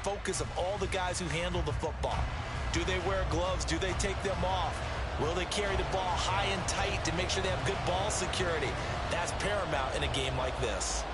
focus of all the guys who handle the football. Do they wear gloves? Do they take them off? Will they carry the ball high and tight to make sure they have good ball security? That's paramount in a game like this.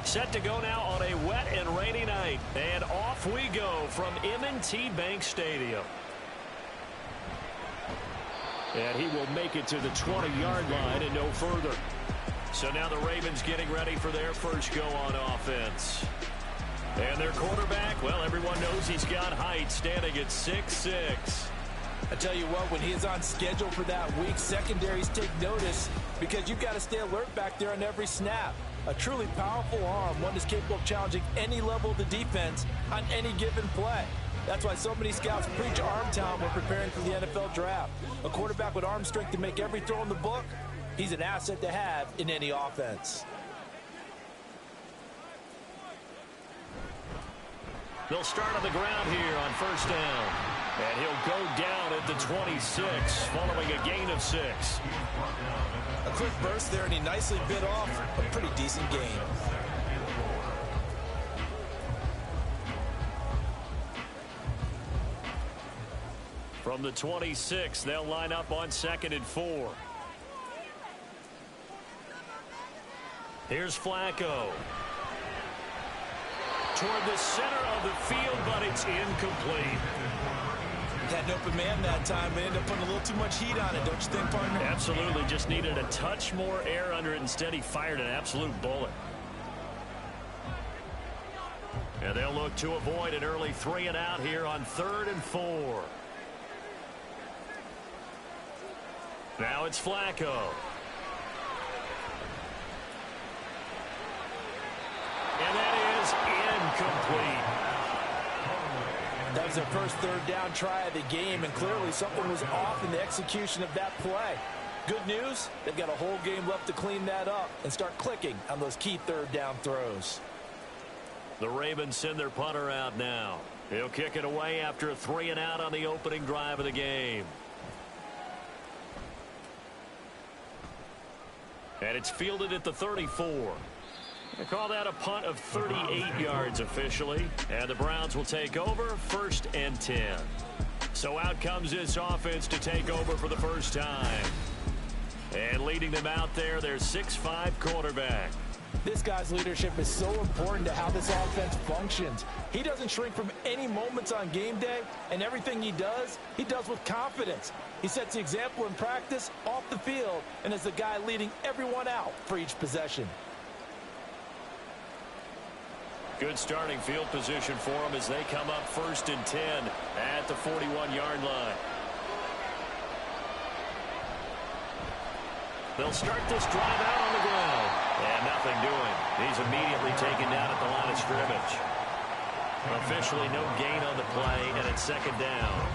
Set to go now on a wet and rainy night. And off we go from M&T Bank Stadium. And he will make it to the 20-yard line and no further. So now the Ravens getting ready for their first go on offense. And their quarterback, well, everyone knows he's got height, standing at 6'6". I tell you what, when he is on schedule for that week, secondaries take notice because you've got to stay alert back there on every snap. A truly powerful arm, one that's capable of challenging any level of the defense on any given play. That's why so many scouts preach arm talent when preparing for the NFL draft. A quarterback with arm strength to make every throw in the book, he's an asset to have in any offense. They'll start on the ground here on first down. And he'll go down at the 26, following a gain of 6. A quick burst there, and he nicely bit off a pretty decent gain. From the 26, they'll line up on 2nd and 4. Here's Flacco. Toward the center of the field, but it's incomplete. Had an open man that time, but ended up putting a little too much heat on it, don't you think, partner? Absolutely. Just needed a touch more air under it. Instead, he fired an absolute bullet. And they'll look to avoid an early 3 and out here on 3rd and 4. Now it's Flacco. And that is incomplete. That was their first 3rd down try of the game, and clearly something was off in the execution of that play. Good news, they've got a whole game left to clean that up and start clicking on those key 3rd down throws. The Ravens send their punter out now. He'll kick it away after a 3 and out on the opening drive of the game. And it's fielded at the 34. They call that a punt of 38 yards officially. And the Browns will take over 1st and 10. So out comes this offense to take over for the first time. And leading them out there, their 6'5" quarterback. This guy's leadership is so important to how this offense functions. He doesn't shrink from any moments on game day, and everything he does with confidence. He sets the example in practice, off the field, and is the guy leading everyone out for each possession. Good starting field position for them as they come up 1st and 10 at the 41-yard line. They'll start this drive out on the ground. And nothing doing. He's immediately taken down at the line of scrimmage. Officially no gain on the play, and it's 2nd down.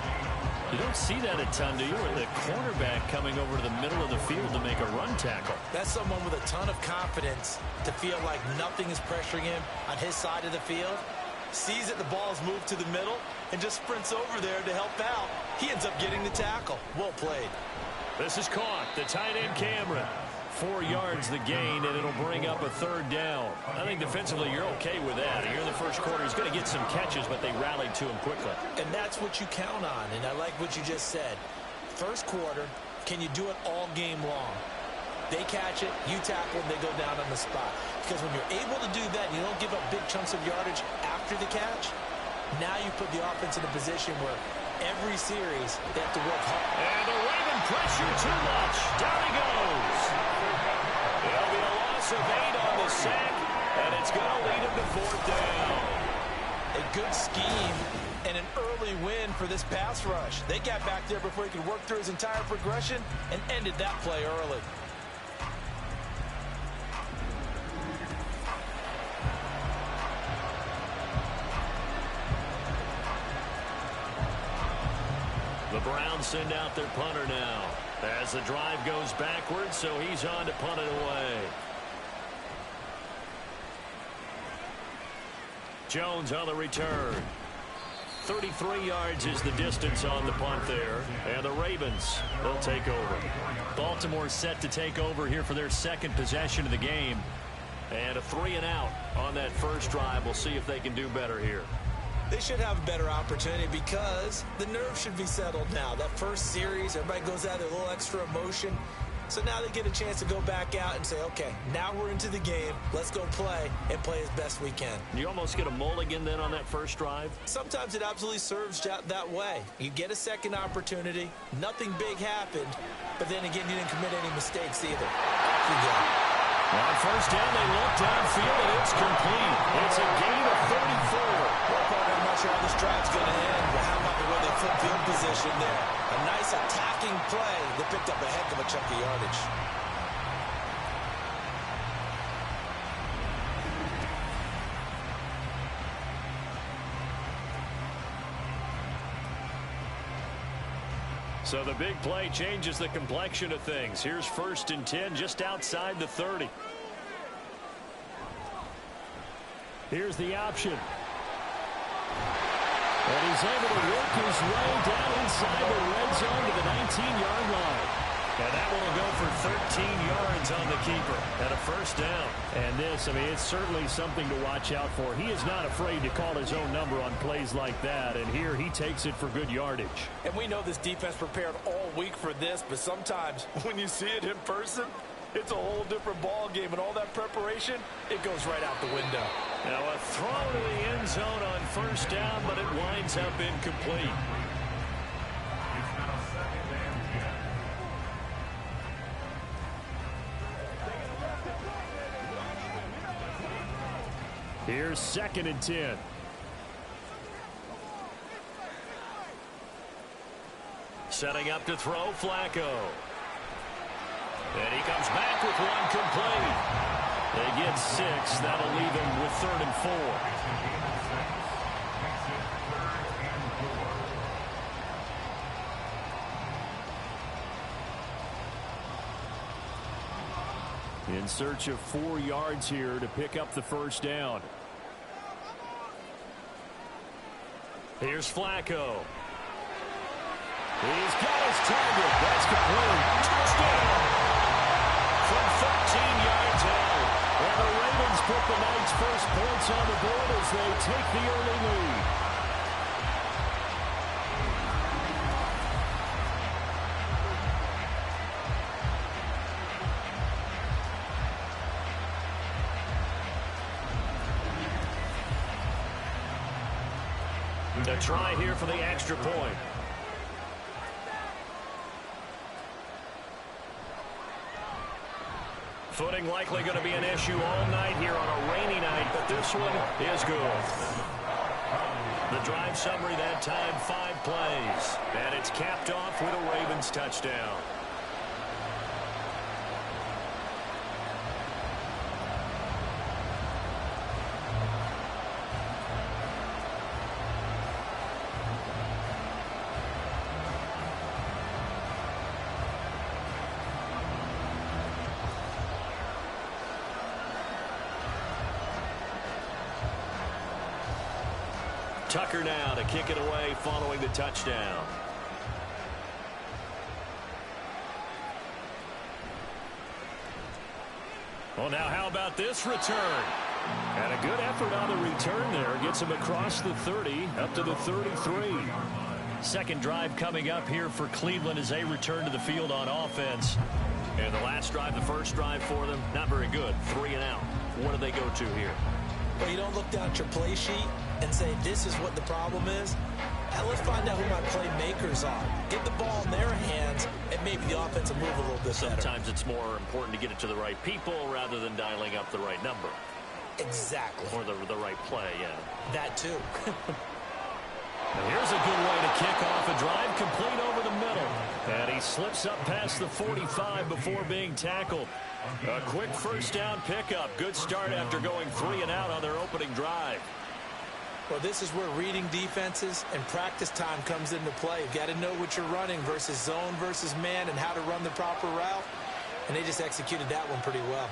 You don't see that a ton, do you? Or the cornerback coming over to the middle of the field to make a run tackle. That's someone with a ton of confidence to feel like nothing is pressuring him on his side of the field. Sees that the ball is moved to the middle and just sprints over there to help out. He ends up getting the tackle. Well played. This is caught. The tight end Cameron. 4 yards the gain, and it'll bring up a 3rd down. I think defensively you're okay with that. Here in the first quarter, he's going to get some catches, but they rallied to him quickly. And that's what you count on, and I like what you just said. First quarter, can you do it all game long? They catch it, you tackle, and they go down on the spot. Because when you're able to do that, and you don't give up big chunks of yardage after the catch, now you put the offense in a position where every series they have to work hard. And the Raven pressure too much. Down he goes. It'll be a loss of 8 on the sack, and it's going to lead him to 4th down. A good scheme and an early win for this pass rush. They got back there before he could work through his entire progression and ended that play early. The Browns send out their punter now as the drive goes backwards, so he's on to punt it away. Jones on the return. 33 yards is the distance on the punt there, and the Ravens will take over. Baltimore set to take over here for their second possession of the game, and a 3-and-out on that first drive. We'll see if they can do better here. They should have a better opportunity because the nerves should be settled now. That first series, everybody goes out with a little extra emotion. So now they get a chance to go back out and say, okay, now we're into the game. Let's go play and play as best we can. You almost get a mulligan then on that first drive? Sometimes it absolutely serves that way. You get a second opportunity. Nothing big happened. But then again, you didn't commit any mistakes either. Off you go. On first down, they look downfield, and it's complete. It's a gain of 34. Well, partner, I'm not sure how this drive's going to end, but how about the way they flip field position there? A nice attacking play that picked up a heck of a chunk of yardage. So the big play changes the complexion of things. Here's 1st and 10 just outside the 30. Here's the option. And he's able to work his way down inside the red zone to the 19-yard line. And that one will go for 13 yards on the keeper and a first down. And this, I mean, it's certainly something to watch out for. He is not afraid to call his own number on plays like that. And here he takes it for good yardage. And we know this defense prepared all week for this, but sometimes when you see it in person, it's a whole different ball game. And all that preparation, it goes right out the window. Now a throw to the end zone on first down, but it winds up incomplete. Here's 2nd and 10. Setting up to throw, Flacco. And he comes back with one complete. They get 6. That'll leave him with 3rd and 4. In search of 4 yards here to pick up the first down. Here's Flacco. He's got his target. That's complete. Touchdown! From 13 yards out. And the Ravens put the night's first points on the board as they take the early lead. A try here for the extra point. Footing likely going to be an issue all night here on a rainy night, but this one is good. The drive summary that time, 5 plays. And it's capped off with a Ravens touchdown. Tucker now to kick it away following the touchdown. Well, now how about this return? And a good effort on the return there. Gets him across the 30, up to the 33. Second drive coming up here for Cleveland as they return to the field on offense. And the last drive, the first drive for them, not very good. 3-and-out. What do they go to here? Well, you don't look down at your play sheet and say, this is what the problem is. Now let's find out who my playmakers are. Get the ball in their hands, and maybe the offense will move a little bit better. Sometimes it's more important to get it to the right people rather than dialing up the right number. Exactly. Or the right play, yeah. That too. And here's a good way to kick off a drive, complete over the middle. And he slips up past the 45 before being tackled. A quick first down pickup. Good start after going 3-and-out on their opening drive. Well, this is where reading defenses and practice time comes into play. You've got to know what you're running versus zone versus man and how to run the proper route. And they just executed that one pretty well.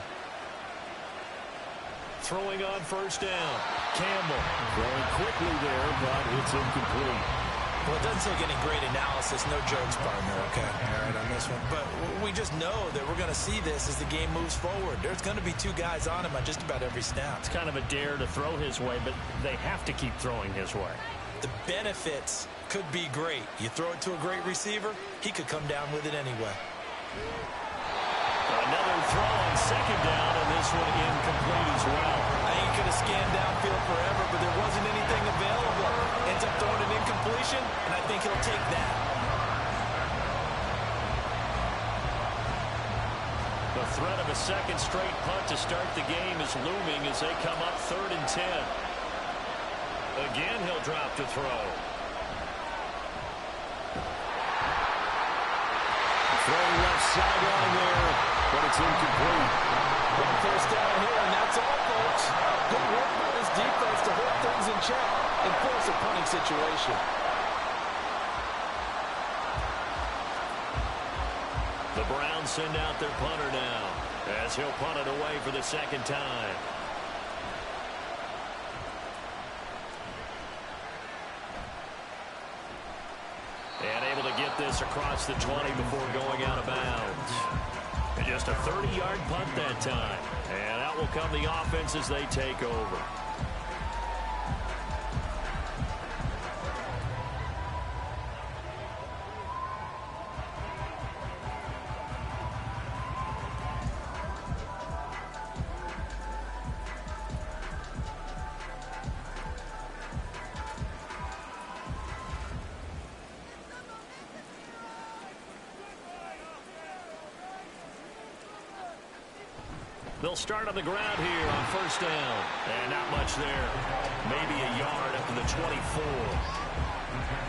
Throwing on first down. Campbell throwing quickly there, but it's incomplete. Well, it doesn't take any great analysis. No jokes, partner, okay? All right, on this one. But we just know that we're going to see this as the game moves forward. There's going to be two guys on him on just about every snap. It's kind of a dare to throw his way, but they have to keep throwing his way. The benefits could be great. You throw it to a great receiver, he could come down with it anyway. Another throw on second down, and this one incomplete as well. I think he could have scanned downfield forever, but there wasn't anything available. Ends up throwing an incompletion, and I think he'll take that. The threat of a second straight punt to start the game is looming as they come up 3rd and 10. Again, he'll drop to throw. Throwing left sideline there, but it's incomplete. One first down here, and that's all, folks. Good work by this defense to hold things in check and force a punting situation. The Browns send out their punter now as he'll punt it away for the second time. And able to get this across the 20 before going out of bounds. And just a 30-yard punt that time. And out will come the offense as they take over. They'll start on the ground here on first down. And not much there. Maybe a yard up to the 24.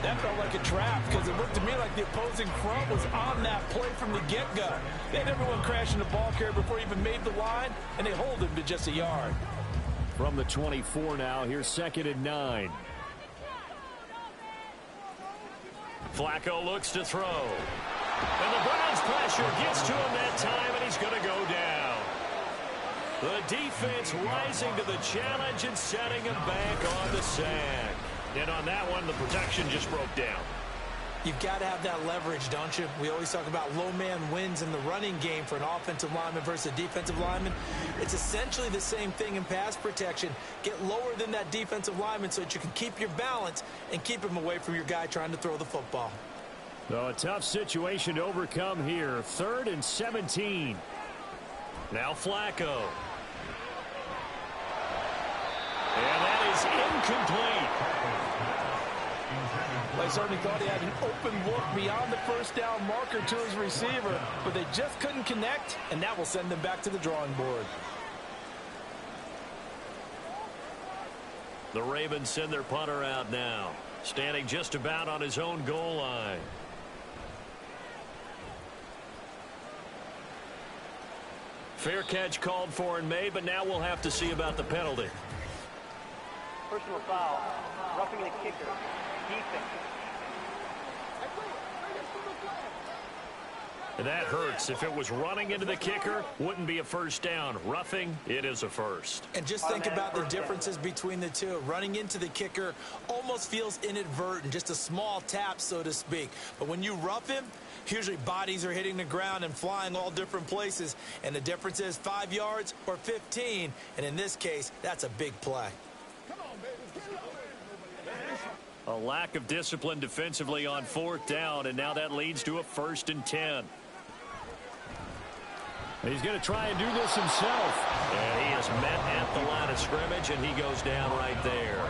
That felt like a trap because it looked to me like the opposing front was on that play from the get-go. They had everyone crashing the ball carrier before he even made the line, and they hold him to just a yard. From the 24 now, here's 2nd and 9. Flacco looks to throw. And the Browns pressure gets to him that time, and he's going to go down. The defense rising to the challenge and setting him back on the sack. And on that one, the protection just broke down. You've got to have that leverage, don't you? We always talk about low man wins in the running game for an offensive lineman versus a defensive lineman. It's essentially the same thing in pass protection. Get lower than that defensive lineman so that you can keep your balance and keep him away from your guy trying to throw the football. So a tough situation to overcome here. 3rd and 17. Now Flacco. And that is incomplete. They certainly thought he had an open look beyond the first down marker to his receiver, but they just couldn't connect, and that will send them back to the drawing board. The Ravens send their punter out now, standing just about on his own goal line. Fair catch called for and made, but now we'll have to see about the penalty. Personal foul, roughing the kicker, defense. And that hurts. If it was running into the kicker, wouldn't be a first down. Roughing, it is a first. And just think about the differences between the two. Running into the kicker almost feels inadvertent, just a small tap, so to speak. But when you rough him, usually bodies are hitting the ground and flying all different places. And the difference is 5 yards or 15. And in this case, that's a big play. A lack of discipline defensively on 4th down, and now that leads to a 1st and 10. He's going to try and do this himself. And he is met at the line of scrimmage, and he goes down right there.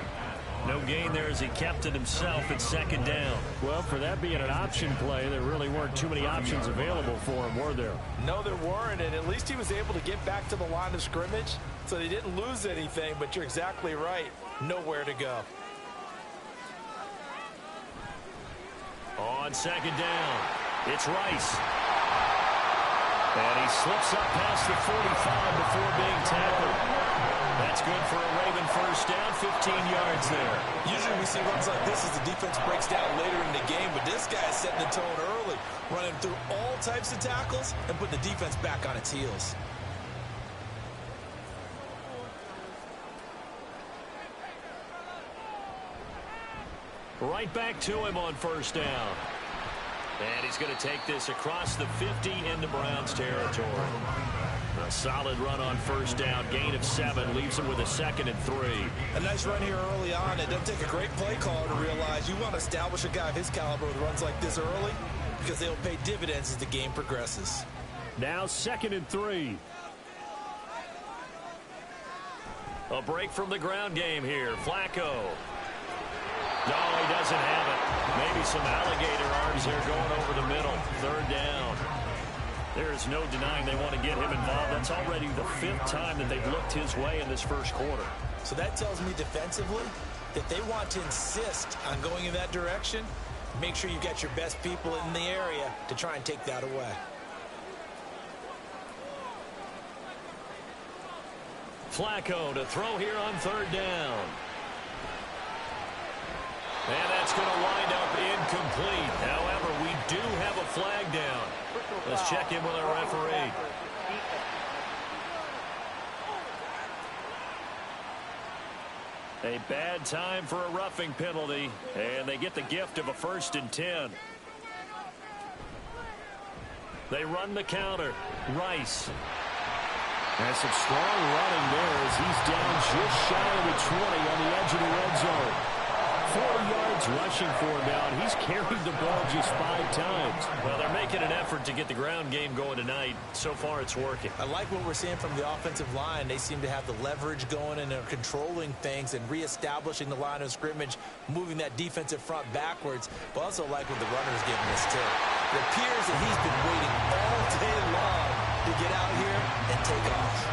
No gain there as he kept it himself at 2nd down. Well, for that being an option play, there really weren't too many options available for him, were there? No, there weren't, and at least he was able to get back to the line of scrimmage, so they didn't lose anything, but you're exactly right. Nowhere to go. On 2nd down, it's Rice. And he slips up past the 45 before being tackled. That's good for a Raven first down, 15 yards there. Usually we see runs like this as the defense breaks down later in the game, but this guy is setting the tone early, running through all types of tackles and putting the defense back on its heels. Right back to him on first down. And he's going to take this across the 50 into Browns territory. A solid run on first down. Gain of 7 leaves him with a 2nd and 3. A nice run here early on. It doesn't take a great play caller to realize you want to establish a guy of his caliber with runs like this early because they'll pay dividends as the game progresses. Now 2nd and 3. A break from the ground game here. Flacco. No, he doesn't have it. Maybe some alligator arms there going over the middle. 3rd down. There is no denying they want to get him involved. That's already the 5th time that they've looked his way in this first quarter. So that tells me defensively that they want to insist on going in that direction. Make sure you get your best people in the area to try and take that away. Flacco to throw here on 3rd down. And that's going to wind up incomplete. However, we do have a flag down. Let's check in with our referee. A bad time for a roughing penalty, and they get the gift of a 1st and 10. They run the counter. Rice. That's some strong running there as he's down just shy of the 20 on the edge of the red zone. 4 yards rushing for him now, and he's carried the ball just 5 times. Well, they're making an effort to get the ground game going tonight. So far, it's working. I like what we're seeing from the offensive line. They seem to have the leverage going and they're controlling things and reestablishing the line of scrimmage, moving that defensive front backwards. But also like what the runner's giving us, too. It appears that he's been waiting all day long to get out here and take off.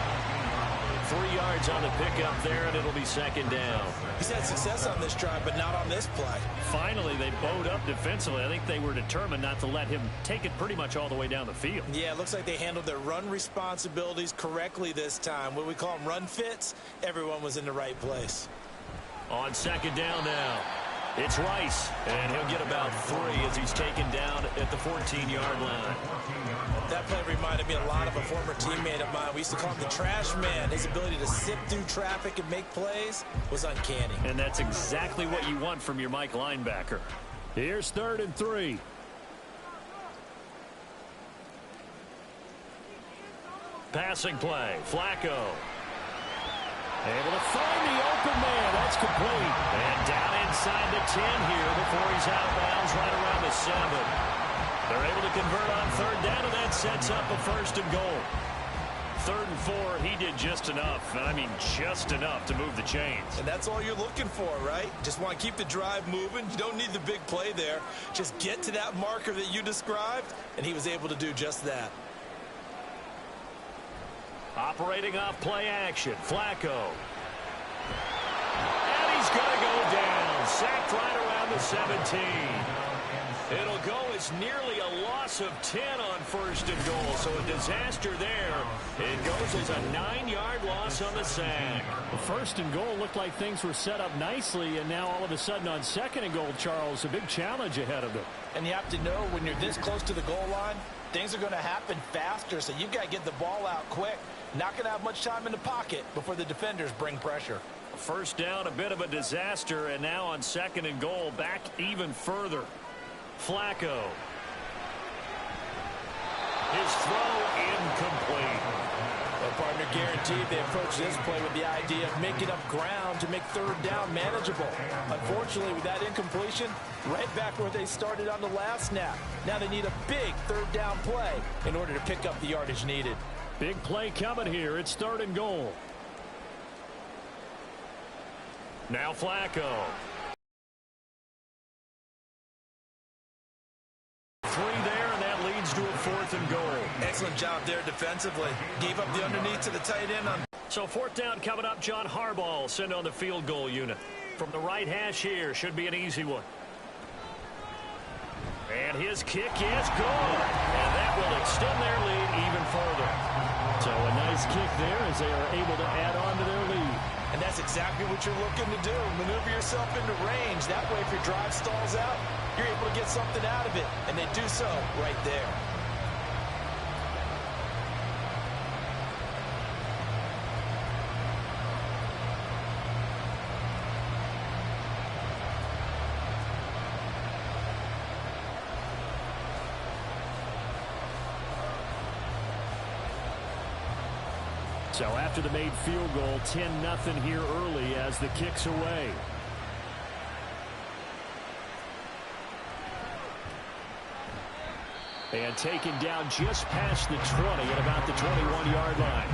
3 yards on the pickup there, and it'll be 2nd down. He's had success on this drive, but not on this play. Finally, they bowed up defensively. I think they were determined not to let him take it pretty much all the way down the field. Yeah, it looks like they handled their run responsibilities correctly this time. What we call them run fits, everyone was in the right place. On 2nd down now, it's Rice, and he'll get about 3 as he's taken down at the 14-yard line. That play reminded me a lot of a former teammate of mine. We used to call him the trash man. His ability to sift through traffic and make plays was uncanny. And that's exactly what you want from your Mike linebacker. Here's 3rd and 3. Passing play, Flacco. Able to find the open man. That's complete. And down inside the 10 here before he's out of bounds right around the 7. They're able to convert on 3rd down, and that sets up a 1st and goal. 3rd and 4, he did just enough, and I mean just enough to move the chains. And that's all you're looking for, right? Just want to keep the drive moving. You don't need the big play there. Just get to that marker that you described, and he was able to do just that. Operating off play action, Flacco. And he's going to go down. Sacked right around the 17. It'll go as nearly a loss of 10 on 1st and goal. So a disaster there. It goes as a 9-yard loss on the sack. The 1st and goal looked like things were set up nicely, and now all of a sudden on 2nd and goal, Charles, a big challenge ahead of them. And you have to know when you're this close to the goal line, things are going to happen faster, so you've got to get the ball out quick. Not going to have much time in the pocket before the defenders bring pressure. 1st down, a bit of a disaster, and now on 2nd and goal, back even further. Flacco. His throw incomplete. Well, partner, guaranteed they approach this play with the idea of making up ground to make 3rd down manageable. Unfortunately, with that incompletion, right back where they started on the last snap. Now they need a big 3rd down play in order to pick up the yardage needed. Big play coming here. It's 3rd and goal. Now Flacco. 3 there, and that leads to a 4th and goal. Excellent job there defensively. Gave up the underneath to the tight end. So 4th down coming up. John Harbaugh will send on the field goal unit. From the right hash here, should be an easy one. And his kick is good. And that will extend their lead even further. So a nice kick there as they are able to add on to their lead. And that's exactly what you're looking to do. Maneuver yourself into range. That way, if your drive stalls out, you're able to get something out of it. And they do so right there. So after the made field goal, 10-0 here early as the kick's away. And taken down just past the 20 at about the 21-yard line.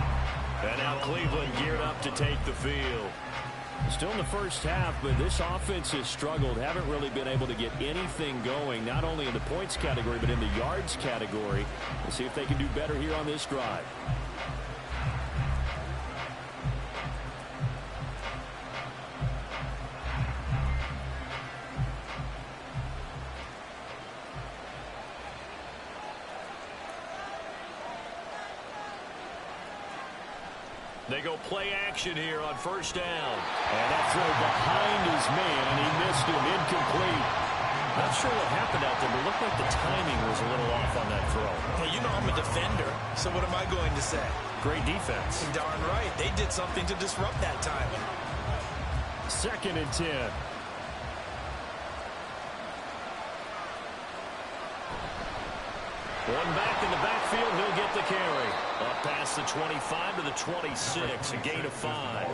And now Cleveland geared up to take the field. Still in the first half, but this offense has struggled. Haven't really been able to get anything going, not only in the points category, but in the yards category. We'll see if they can do better here on this drive. They go play action here on first down. And that throw behind his man, and he missed him, incomplete. Not sure what happened out there, but it looked like the timing was a little off on that throw. Hey, you know I'm a defender, so what am I going to say? Great defense. Darn right. They did something to disrupt that timing. 2nd and 10. One back in the backfield, he'll get the carry. Up past the 25 to the 26, a gain of 5.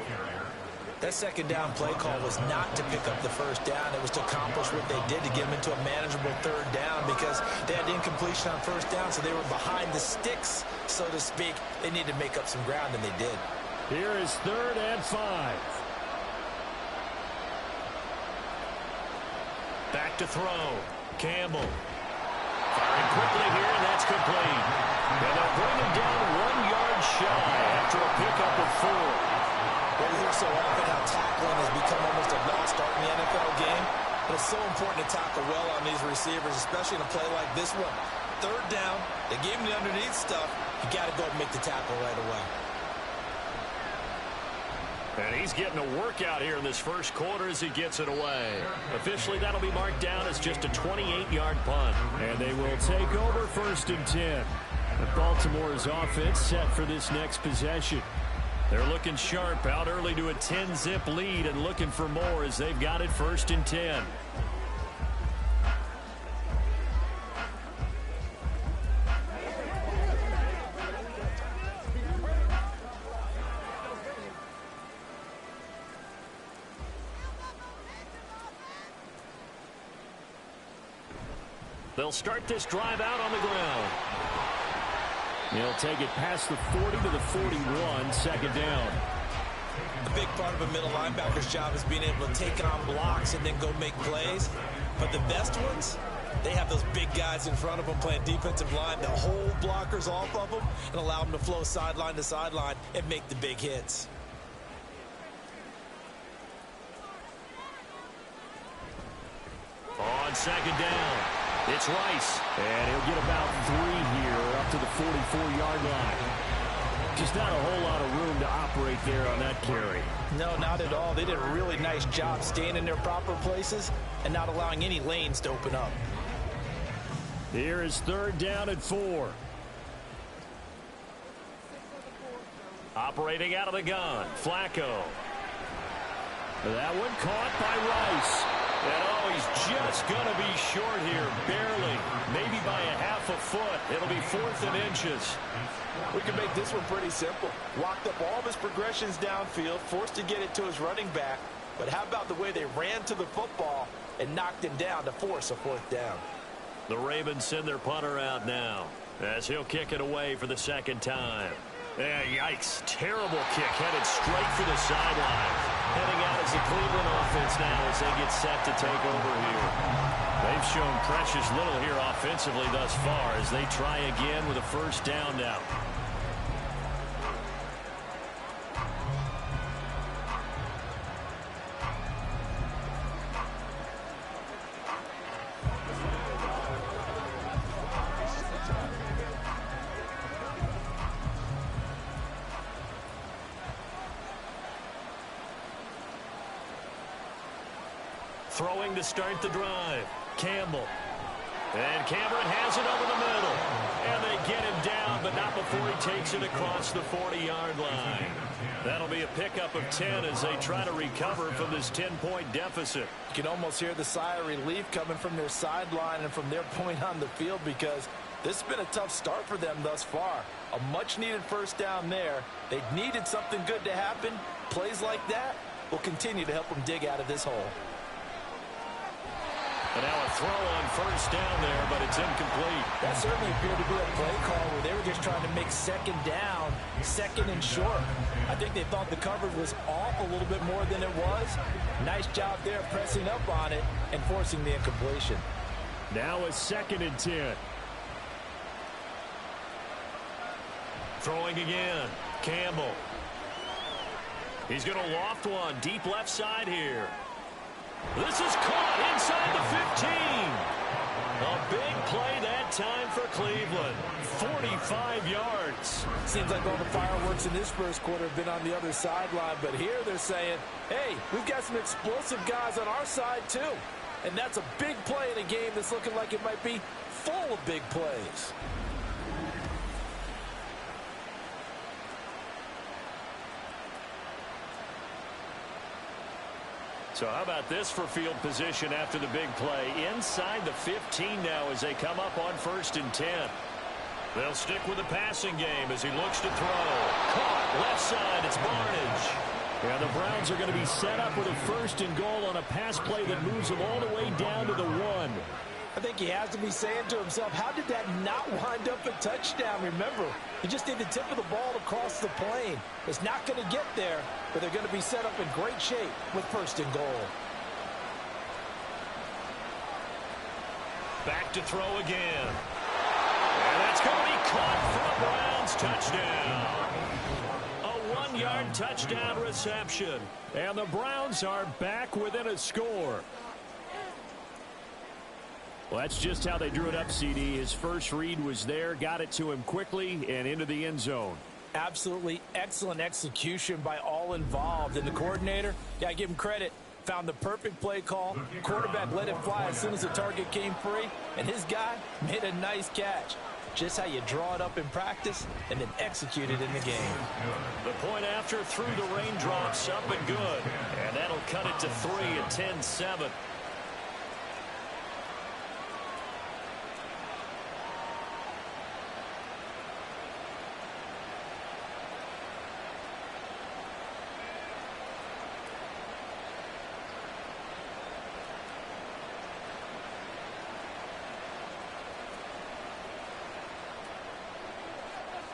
That second down play call was not to pick up the first down. It was to accomplish what they did to get them into a manageable third down because they had incompletion on first down, so they were behind the sticks, so to speak. They needed to make up some ground, and they did. Here is 3rd and 5. Back to throw. Campbell. Firing quickly here, and that's complete. And they'll bring him down 1 yard shy after a pickup of 4. Well, we hear so often how tackling has become almost a lost art in the NFL game. But it's so important to tackle well on these receivers, especially in a play like this one. Third down, they gave him the underneath stuff. You got to go and make the tackle right away. And he's getting a workout here in this first quarter as he gets it away. Officially, that'll be marked down as just a 28-yard punt. And they will take over 1st and 10. Baltimore's offense set for this next possession. They're looking sharp, out early to a 10-zip lead and looking for more as they've got it 1st and 10. They'll start this drive out on the ground. He'll take it past the 40 to the 41, 2nd down. The big part of a middle linebacker's job is being able to take on blocks and then go make plays. But the best ones, they have those big guys in front of them playing defensive line that hold blockers off of them and allow them to flow sideline to sideline and make the big hits. On 2nd down, it's Rice. And he'll get about 3 here up to the 44-yard line. Just not a whole lot of room to operate there on that carry. No, not at all. They did a really nice job staying in their proper places and not allowing any lanes to open up. Here is 3rd down and 4. Operating out of the gun, Flacco. That one caught by Rice. And oh, he's just going to be short here, barely, maybe by a half a foot. It'll be 4th and inches. We can make this one pretty simple. Walked up all of his progressions downfield, forced to get it to his running back. But how about the way they ran to the football and knocked him down to force a 4th down? The Ravens send their punter out now as he'll kick it away for the 2nd time. Yeah, yikes. Terrible kick headed straight for the sideline. Heading out as the Cleveland offense now as they get set to take over here. They've shown precious little here offensively thus far as they try again with a 1st down now. Throwing to start the drive. Campbell. And Cameron has it over the middle. And they get him down, but not before he takes it across the 40-yard line. That'll be a pickup of 10 as they try to recover from this 10-point deficit. You can almost hear the sigh of relief coming from their sideline and from their point on the field, because this has been a tough start for them thus far. A much-needed first down there. They needed something good to happen. Plays like that will continue to help them dig out of this hole. And now a throw on first down there, but it's incomplete. That certainly appeared to be a play call where they were just trying to make second down, second and short. I think they thought the coverage was off a little bit more than it was. Nice job there pressing up on it and forcing the incompletion. Now a 2nd and 10. Throwing again. Campbell. He's going to loft one deep left side here. This is caught inside the 15. A big play that time for Cleveland. 45 yards. Seems like all the fireworks in this first quarter have been on the other sideline, but here they're saying, hey, we've got some explosive guys on our side too. And that's a big play in a game that's looking like it might be full of big plays. So how about this for field position after the big play? Inside the 15 now as they come up on 1st and 10. They'll stick with the passing game as he looks to throw. Caught left side. It's Barnage. Yeah, the Browns are going to be set up with a 1st and goal on a pass play that moves them all the way down to the 1. I think he has to be saying to himself, how did that not wind up a touchdown? Remember, he just did the tip of the ball to cross the plane. It's not going to get there, but they're going to be set up in great shape with 1st and goal. Back to throw again. And that's going to be caught for a Browns touchdown. A 1-yard touchdown reception. And the Browns are back within a score. Well, that's just how they drew it up, CD. His first read was there, got it to him quickly, and into the end zone. Absolutely excellent execution by all involved. And the coordinator, yeah, I give him credit, found the perfect play call. Quarterback let it fly as soon as the target came free, and his guy made a nice catch. Just how you draw it up in practice and then execute it in the game. The point after through the raindrops, up and good. And that'll cut it to 3 at 10-7.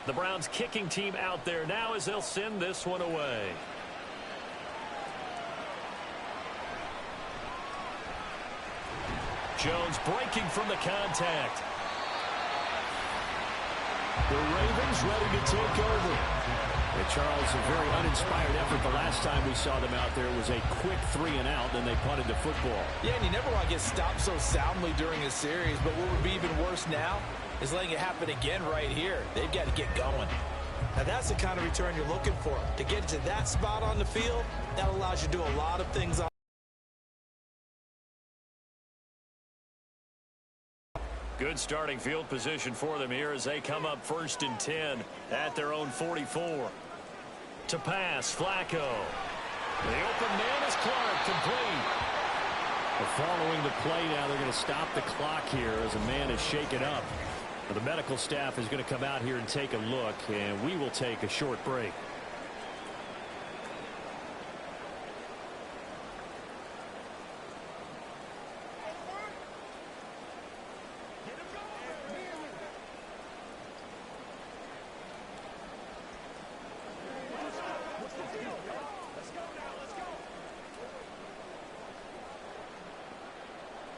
The Browns kicking team out there now as they'll send this one away. Jones breaking from the contact. The Ravens ready to take over. And Charles, a very uninspired effort. The last time we saw them out there was a quick 3-and-out, then they punted the football. Yeah, and you never want to get stopped so soundly during a series, but what would be even worse now is letting it happen again right here. They've got to get going. Now that's the kind of return you're looking for. To get to that spot on the field, that allows you to do a lot of things on. Good starting field position for them here as they come up 1st and 10 at their own 44. To pass, Flacco. The open man is Clark, complete. Following the play now, they're going to stop the clock here as a man is shaken up. The medical staff is going to come out here and take a look, and we will take a short break.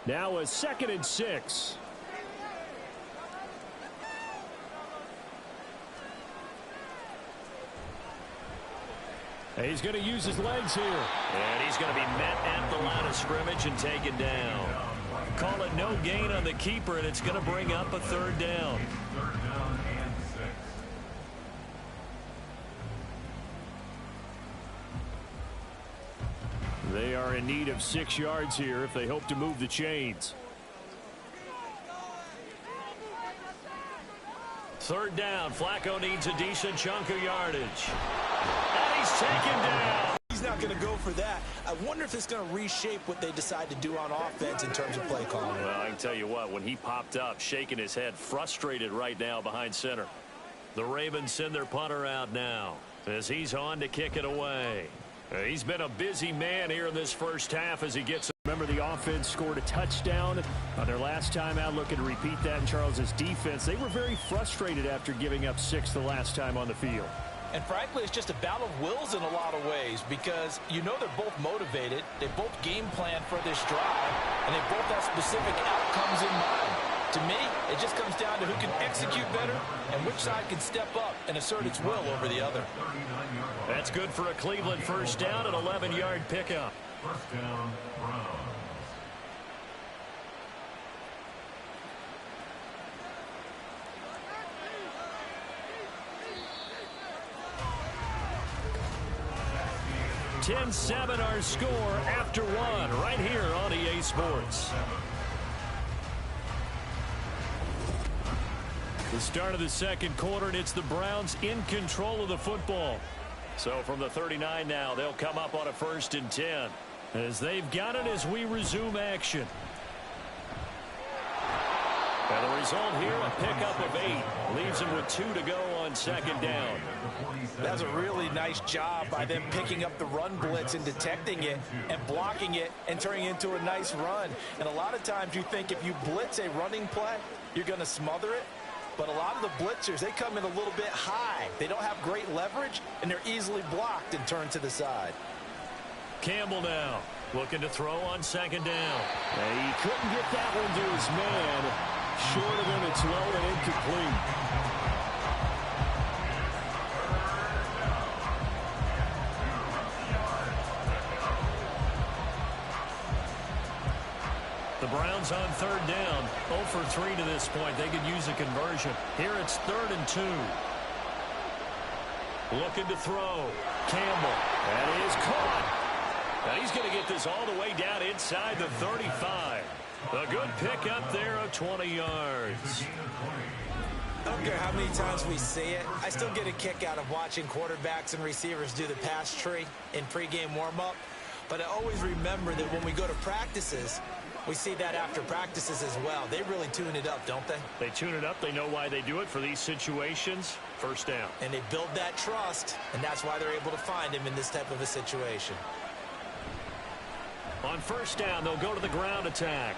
Now a 2nd and 6. He's going to use his legs here. And he's going to be met at the line of scrimmage and taken down. Call it no gain on the keeper, and it's going to bring up a 3rd down. They are in need of 6 yards here if they hope to move the chains. Third down. Flacco needs a decent chunk of yardage. And he's taken down. He's not going to go for that. I wonder if it's going to reshape what they decide to do on offense in terms of play calling. Well, I can tell you what, when he popped up, shaking his head, frustrated right now behind center. The Ravens send their punter out now as he's on to kick it away. He's been a busy man here in this first half as he gets. Remember, the offense scored a touchdown on their last time out. Looking to repeat that in Charles's defense. They were very frustrated after giving up 6 the last time on the field. And frankly, it's just a battle of wills in a lot of ways because you know they're both motivated. They both game plan for this drive, and they both have specific outcomes in mind. To me, it just comes down to who can execute better and which side can step up and assert its will over the other. That's good for a Cleveland first down, an 11-yard pickup. First down, Browns. (10-7) our score after 1 right here on EA Sports. The start of the second quarter, and it's the Browns in control of the football. So from the 39 now, they'll come up on a 1st and 10 as they've got it as we resume action. And the result here, a pickup of 8. Leaves them with 2 to go on second down. That was a really nice job by them picking up the run blitz and detecting it and blocking it and turning it into a nice run. And a lot of times you think if you blitz a running play, you're going to smother it. But a lot of the blitzers, they come in a little bit high. They don't have great leverage, and they're easily blocked and turned to the side. Campbell now looking to throw on second down. He couldn't get that one to his man. Short of him, it's low and incomplete. The Browns on third down, 0 for 3 to this point. They could use a conversion. Here it's 3rd and 2. Looking to throw. Campbell. That is caught. And he's going to get this all the way down inside the 35. A good pickup there of 20 yards. I don't care how many times we see it. I still get a kick out of watching quarterbacks and receivers do the pass tree in pregame warm-up. But I always remember that when we go to practices, we see that after practices as well. They really tune it up, don't they? They tune it up. They know why they do it for these situations. First down. And they build that trust, and that's why they're able to find him in this type of a situation. On first down, they'll go to the ground attack.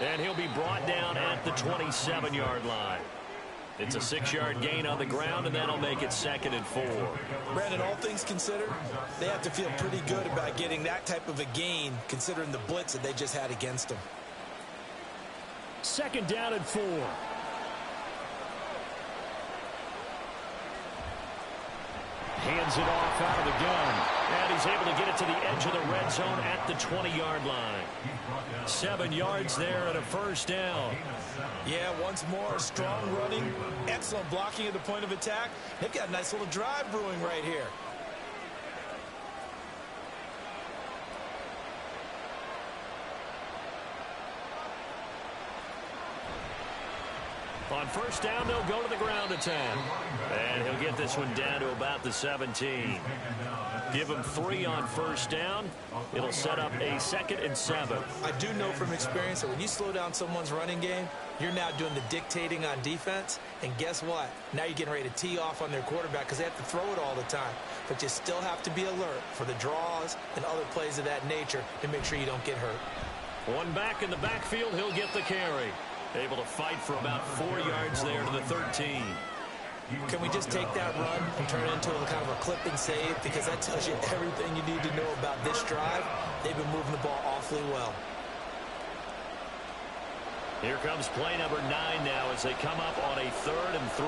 And he'll be brought down at the 27-yard line. It's a 6-yard gain on the ground, and that'll make it 2nd and 4. Brandon, all things considered, they have to feel pretty good about getting that type of a gain, considering the blitz that they just had against them. 2nd down and 4. Hands it off out of the gun. And he's able to get it to the edge of the red zone at the 20-yard line. 7 yards there and a first down. Yeah, once more, strong running, excellent blocking at the point of attack. They've got a nice little drive brewing right here. On first down, they'll go to the ground attack. And he'll get this one down to about the 17. Give him 3 on first down. It'll set up a 2nd and 7. I do know from experience that when you slow down someone's running game, you're now doing the dictating on defense. And guess what? Now you're getting ready to tee off on their quarterback because they have to throw it all the time. But you still have to be alert for the draws and other plays of that nature to make sure you don't get hurt. One back in the backfield, he'll get the carry. Able to fight for about 4 yards there to the 13. Can we just take that run and turn it into a kind of a clip and save? Because that tells you everything you need to know about this drive. They've been moving the ball awfully well. Here comes play number 9 now as they come up on a 3rd and 3.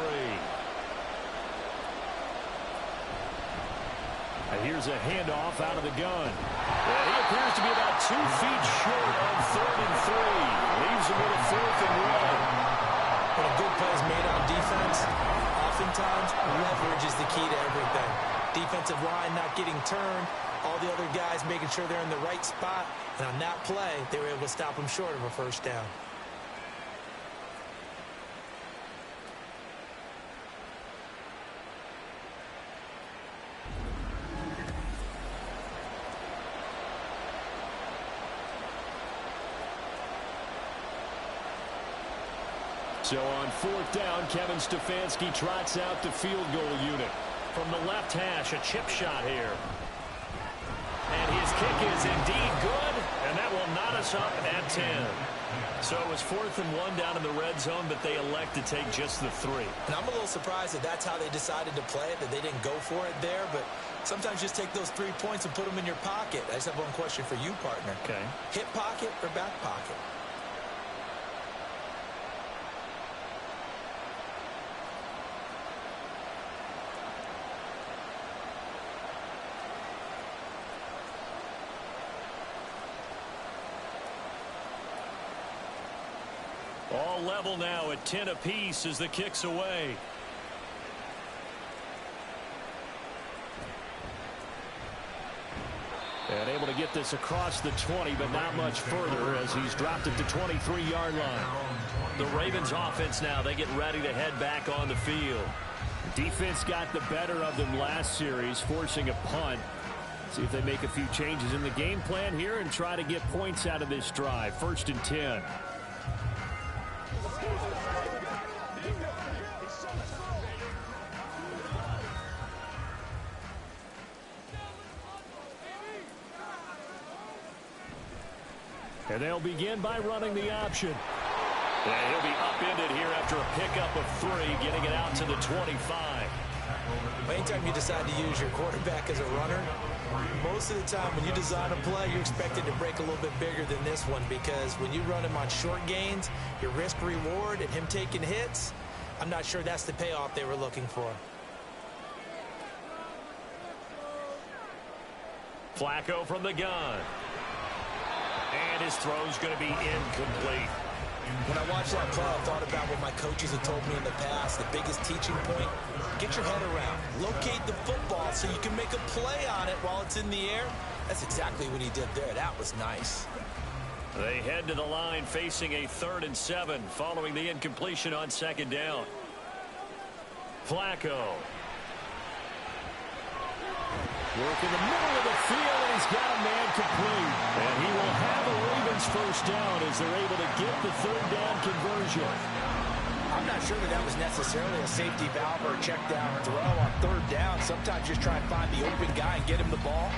And here's a handoff out of the gun. Yeah, he appears to be about 2 feet short on 3rd and 3. Leaves him with a 4th and 1. When a good play is made on defense, oftentimes leverage is the key to everything. Defensive line not getting turned, all the other guys making sure they're in the right spot. And on that play, they were able to stop them short of a first down. So on fourth down, Kevin Stefanski trots out the field goal unit. From the left hash, a chip shot here. And his kick is indeed good, and that will knot us up at 10. So it was 4th and 1 down in the red zone, but they elect to take just the 3. And I'm a little surprised that that's how they decided to play it, that they didn't go for it there. But sometimes just take those 3 points and put them in your pocket. I just have one question for you, partner. Okay. Hip pocket or back pocket? All level now at 10 apiece as the kick's away. And able to get this across the 20, but not much further as he's dropped at the 23-yard line. The Ravens offense now, they get ready to head back on the field. Defense got the better of them last series, forcing a punt. See if they make a few changes in the game plan here and try to get points out of this drive. 1st and 10. And they'll begin by running the option. And he'll be upended here after a pickup of 3, getting it out to the 25. Anytime you decide to use your quarterback as a runner, most of the time when you design a play, you're expected to break a little bit bigger than this one, because when you run him on short gains, your risk-reward and him taking hits, I'm not sure that's the payoff they were looking for. Flacco from the gun. And his throw's going to be incomplete. When I watched that play, I thought about what my coaches had told me in the past. The biggest teaching point, get your head around. Locate the football so you can make a play on it while it's in the air. That's exactly what he did there. That was nice. They head to the line facing a 3rd and 7 following the incompletion on 2nd down. Flacco. Work in the middle of the field, and he's got a man complete. And he will have a Ravens first down as they're able to get the 3rd down conversion. I'm not sure that was necessarily a safety valve or a check down throw on 3rd down. Sometimes just try and find the open guy and get him the ball.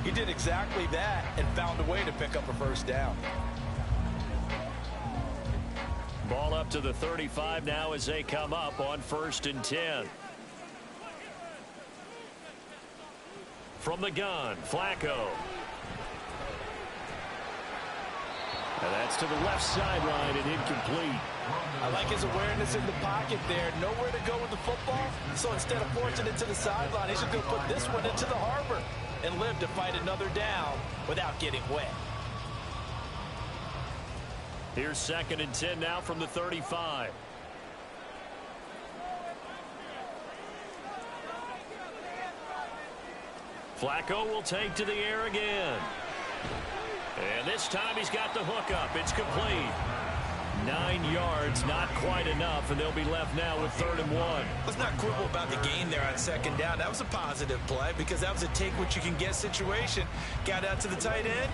He did exactly that and found a way to pick up a first down. Ball up to the 35 now as they come up on 1st and 10. From the gun, Flacco. And that's to the left sideline and incomplete. I like his awareness in the pocket there. Nowhere to go with the football. So instead of forcing it to the sideline, he's just going to put this one into the harbor and live to fight another down without getting wet. Here's 2nd and 10 now from the 35. Flacco will take to the air again. And this time he's got the hook up. It's complete. 9 yards, not quite enough, and they'll be left now with 3rd and 1. Let's not quibble about the gain there on 2nd down. That was a positive play because that was a take-what-you-can-get situation. Got out to the tight end.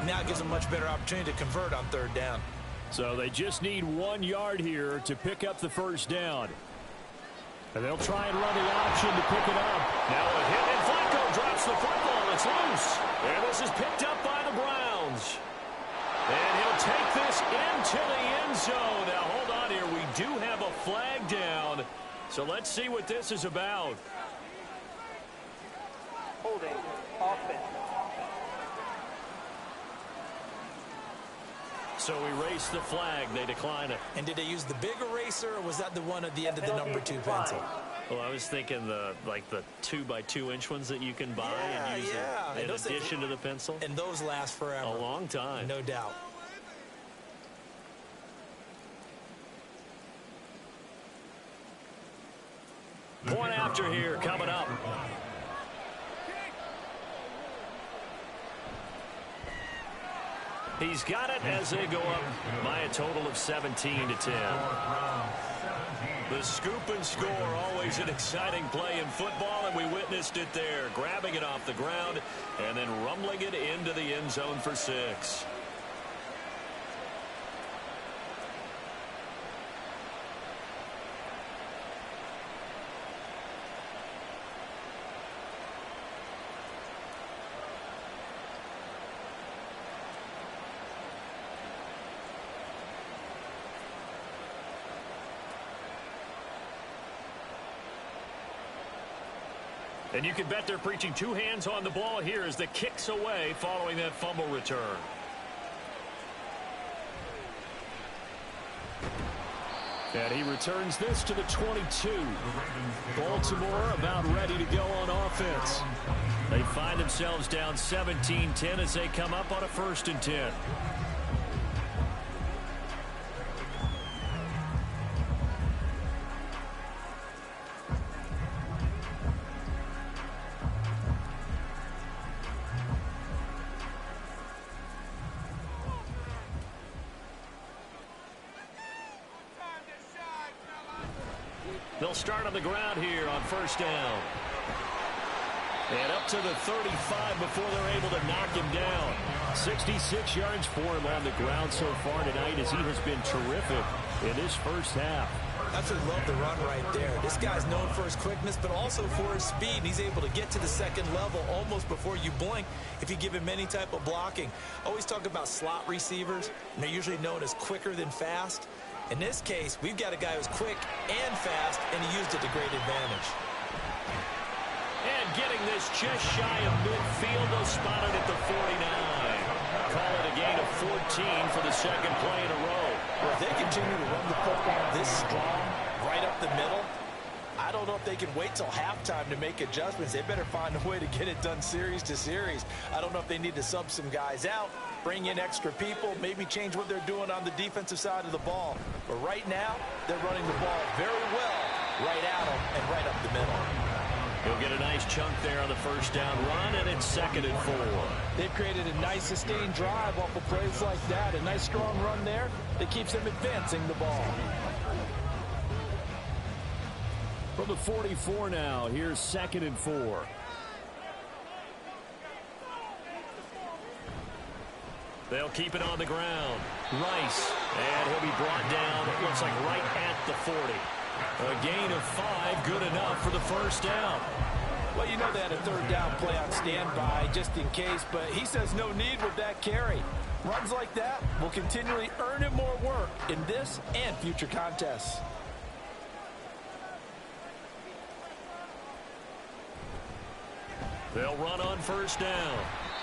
Now it gives them a much better opportunity to convert on 3rd down. So they just need 1 yard here to pick up the first down. And they'll try and run the option to pick it up. Now a hit, and Flacco drops the football. It's loose. And this is picked up by the Browns. And he'll take this into the end zone. Now, hold on here. We do have a flag down. So let's see what this is about. Holding. Offense. So erase the flag. They decline it. And did they use the big eraser, or was that the one at the end of the number 2 pencil? Well, I was thinking the 2x2 inch ones that you can buy and use in addition to the pencil. And those last forever. A long time. No doubt. Point after here coming up. He's got it as they go up by a total of 17-10. The scoop and score, always an exciting play in football, and we witnessed it there, grabbing it off the ground and then rumbling it into the end zone for 6. And you can bet they're preaching two hands on the ball here as the kick's away following that fumble return. And he returns this to the 22. Baltimore about ready to go on offense. They find themselves down 17-10 as they come up on a 1st and 10. They'll start on the ground here on 1st down. And up to the 35 before they're able to knock him down. 66 yards for him on the ground so far tonight as he has been terrific in this first half. That's what I love the run right there. This guy's known for his quickness, but also for his speed. He's able to get to the second level almost before you blink if you give him any type of blocking. Always talk about slot receivers, and they're usually known as quicker than fast. In this case, we've got a guy who's quick and fast, and he used it to great advantage. And getting this just shy of midfield, they'll spot it at the 49. Call it a gain of 14 for the second play in a row. Well, if they continue to run the football this strong, right up the middle, I don't know if they can wait till halftime to make adjustments. They better find a way to get it done series to series. I don't know if they need to sub some guys out, bring in extra people, maybe change what they're doing on the defensive side of the ball. But right now, they're running the ball very well right at them and right up the middle. He'll get a nice chunk there on the 1st down run, and it's 2nd and 4. They've created a nice sustained drive off of plays like that. A nice strong run there that keeps them advancing the ball. From the 44 now, here's 2nd and 4. They'll keep it on the ground. Rice, and he'll be brought down, it looks like right at the 40. A gain of 5, good enough for the 1st down. Well, you know they had a 3rd down play on standby just in case, but he says no need with that carry. Runs like that will continually earn him more work in this and future contests. They'll run on 1st down.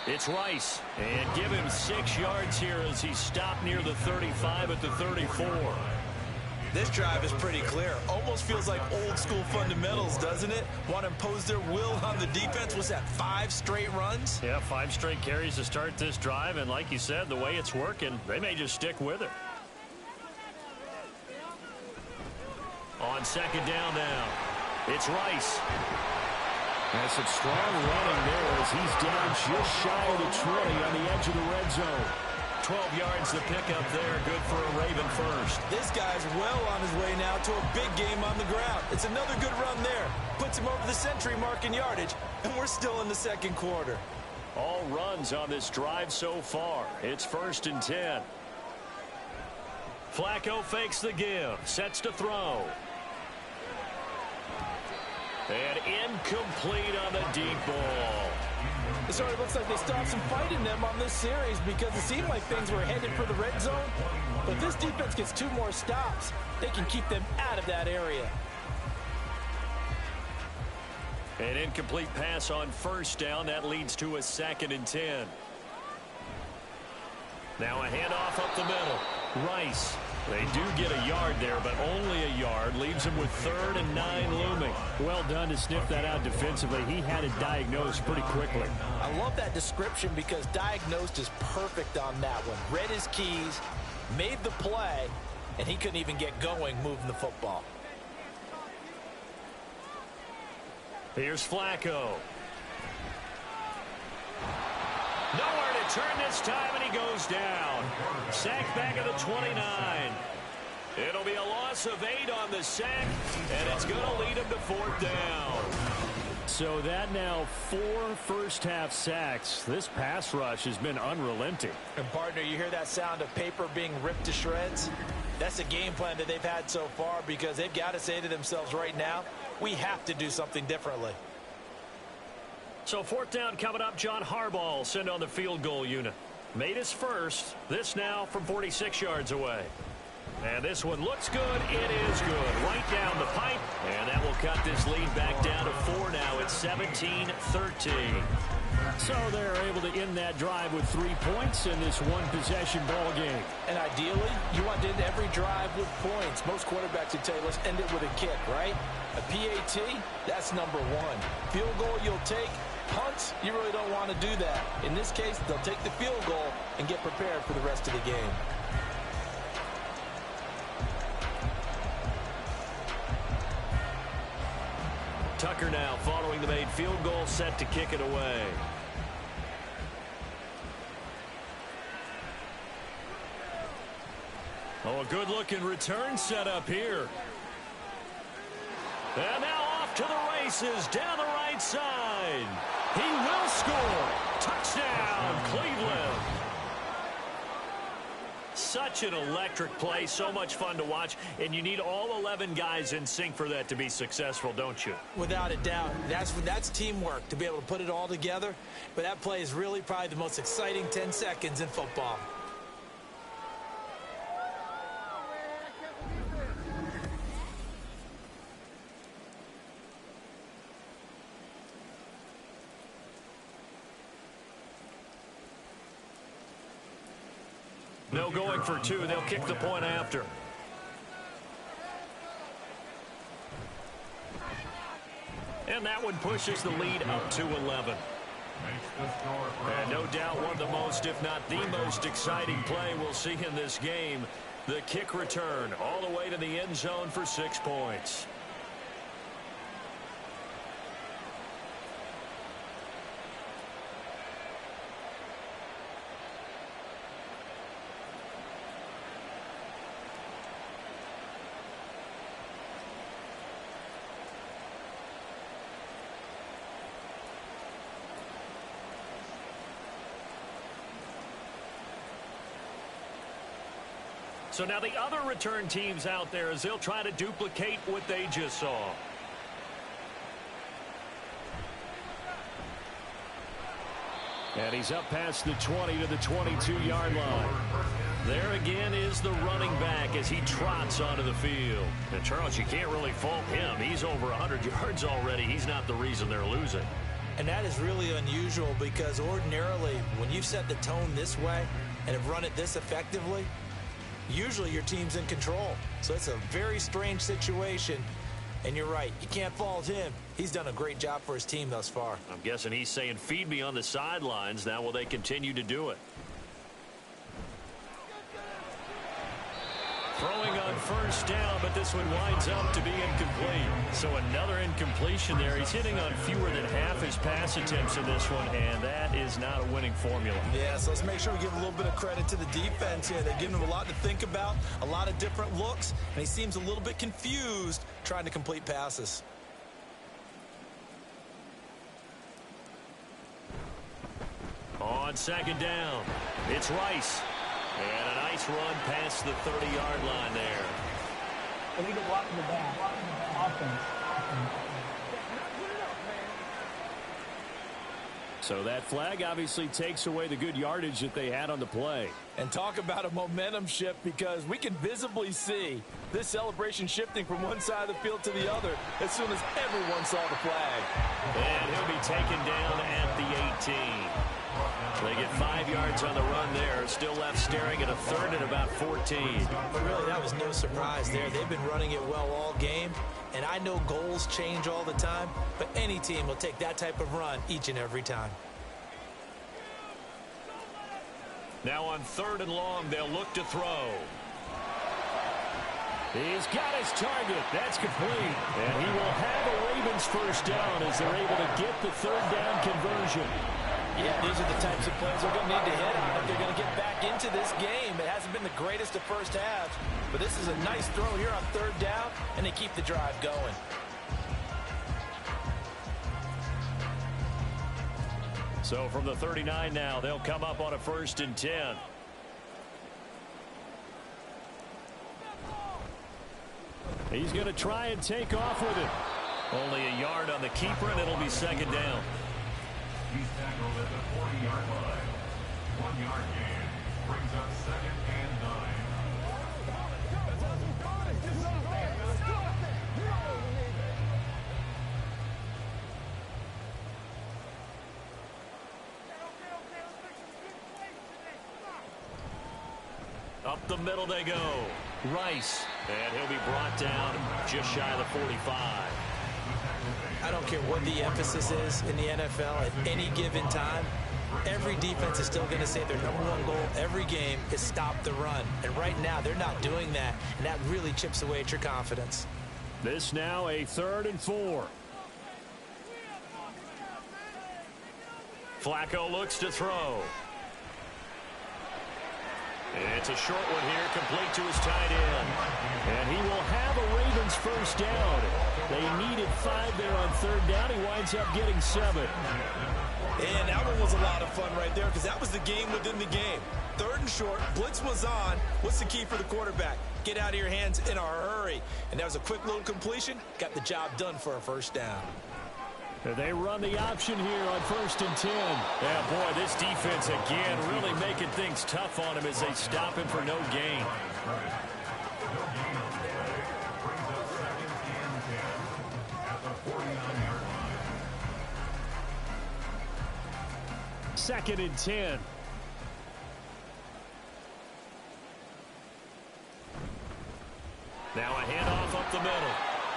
It's Rice, and give him 6 yards here as he stopped near the 35 at the 34. This drive is pretty clear. Almost feels like old school fundamentals, doesn't it? Want to impose their will on the defense. Was that 5 straight runs? Yeah, 5 straight carries to start this drive, and like you said, the way it's working, they may just stick with it. On 2nd down now, it's Rice. And some strong running there as he's down just shy of the 20 on the edge of the red zone. 12 yards to pick up there. Good for a Raven first. This guy's well on his way now to a big game on the ground. It's another good run there. Puts him over the century mark in yardage, and we're still in the 2nd quarter. All runs on this drive so far. It's 1st and 10. Flacco fakes the give. Sets to throw. And incomplete on the deep ball. It sort of looks like they stopped some fight in them on this series because it seemed like things were headed for the red zone. But this defense gets 2 more stops. They can keep them out of that area. An incomplete pass on 1st down. That leads to a 2nd and 10. Now a handoff up the middle. Rice. They do get a yard there, but only a yard. Leaves him with 3rd and 9 looming. Well done to sniff that out defensively. He had it diagnosed pretty quickly. I love that description because diagnosed is perfect on that one. Read his keys, made the play, and he couldn't even get going moving the football. Here's Flacco. Nowhere to turn this time, and he goes down. Sacked back at the 29. It'll be a loss of 8 on the sack, and it's going to lead him to 4th down. So that now 4 first-half sacks. This pass rush has been unrelenting. And, partner, you hear that sound of paper being ripped to shreds? That's the game plan that they've had so far, because they've got to say to themselves right now, we have to do something differently. So 4th down coming up. John Harbaugh will send on the field goal unit. Made his first. This now from 46 yards away. And this one looks good. It is good. Right down the pipe. And that will cut this lead back down to 4 now. It's 17-13. So they're able to end that drive with 3 points in this one-possession ball game. And ideally, you want to end every drive with points. Most quarterbacks would tell you, let's end it with a kick, right? A PAT, that's number 1. Field goal you'll take. Punts, you really don't want to do that. In this case, they'll take the field goal and get prepared for the rest of the game. Tucker now following the made field goal, set to kick it away. Oh, a good-looking return set up here. And now off to the races down the right side. He will score. Touchdown, Cleveland. Such an electric play, so much fun to watch, and you need all 11 guys in sync for that to be successful, don't you? Without a doubt. That's teamwork, to be able to put it all together. But that play is really probably the most exciting 10 seconds in football. No going for 2. They'll kick the point after. And that one pushes the lead up to 11. And no doubt one of the most, if not the most exciting play we'll see in this game. The kick return all the way to the end zone for 6 points. So now the other return teams out there, as they'll try to duplicate what they just saw. And he's up past the 20 to the 22-yard line. There again is the running back as he trots onto the field. And Charles, you can't really fault him. He's over 100 yards already. He's not the reason they're losing. And that is really unusual, because ordinarily when you've set the tone this way and have run it this effectively, usually your team's in control. So it's a very strange situation. And you're right, you can't fault him. He's done a great job for his team thus far. I'm guessing he's saying, feed me on the sidelines. Now will they continue to do it? Throwing on first down, but this one winds up to be incomplete. So another incompletion there. He's hitting on fewer than half his pass attempts in this one, and that is not a winning formula. Yeah, so let's make sure we give a little bit of credit to the defense here. They're giving him a lot to think about, a lot of different looks, and he seems a little bit confused trying to complete passes. On second down, it's Rice. And a nice run past the 30-yard line there. Illegal block in the back. Offense. So that flag obviously takes away the good yardage that they had on the play. And talk about a momentum shift, because we can visibly see this celebration shifting from one side of the field to the other as soon as everyone saw the flag. And he'll be taken down at the 18. They get 5 yards on the run there. Still left staring at a third and about 14. Really, that was no surprise there. They've been running it well all game. And I know goals change all the time, but any team will take that type of run each and every time. Now on 3rd and long, they'll look to throw. He's got his target. That's complete. And he will have a Ravens first down as they're able to get the 3rd down conversion. Yeah, these are the types of plays they're going to need to hit on if they're going to get back into this game. It hasn't been the greatest of first halves, but this is a nice throw here on third down, and they keep the drive going. So from the 39 now, they'll come up on a 1st and 10. He's going to try and take off with it. Only a yard on the keeper, and it'll be 2nd down. He's tackled at the 40-yard line. 1-yard gain brings up 2nd and 9. Up the middle they go. Rice. And he'll be brought down just shy of the 45. I don't care what the emphasis is in the NFL at any given time. Every defense is still going to say their #1 goal every game is stop the run. And right now, they're not doing that, and that really chips away at your confidence. This now a 3rd and 4. Flacco looks to throw. It's a short one here, complete to his tight end. And he will have a Ravens 1st down. They needed 5 there on 3rd down. He winds up getting 7. And that one was a lot of fun right there because that was the game within the game. 3rd and short, blitz was on. What's the key for the quarterback? Get out of your hands in a hurry. And that was a quick little completion. Got the job done for a 1st down. They run the option here on 1st and 10. Yeah, boy, this defense again really making things tough on him as they stop him for no gain. Second and 10. Now a handoff up the middle.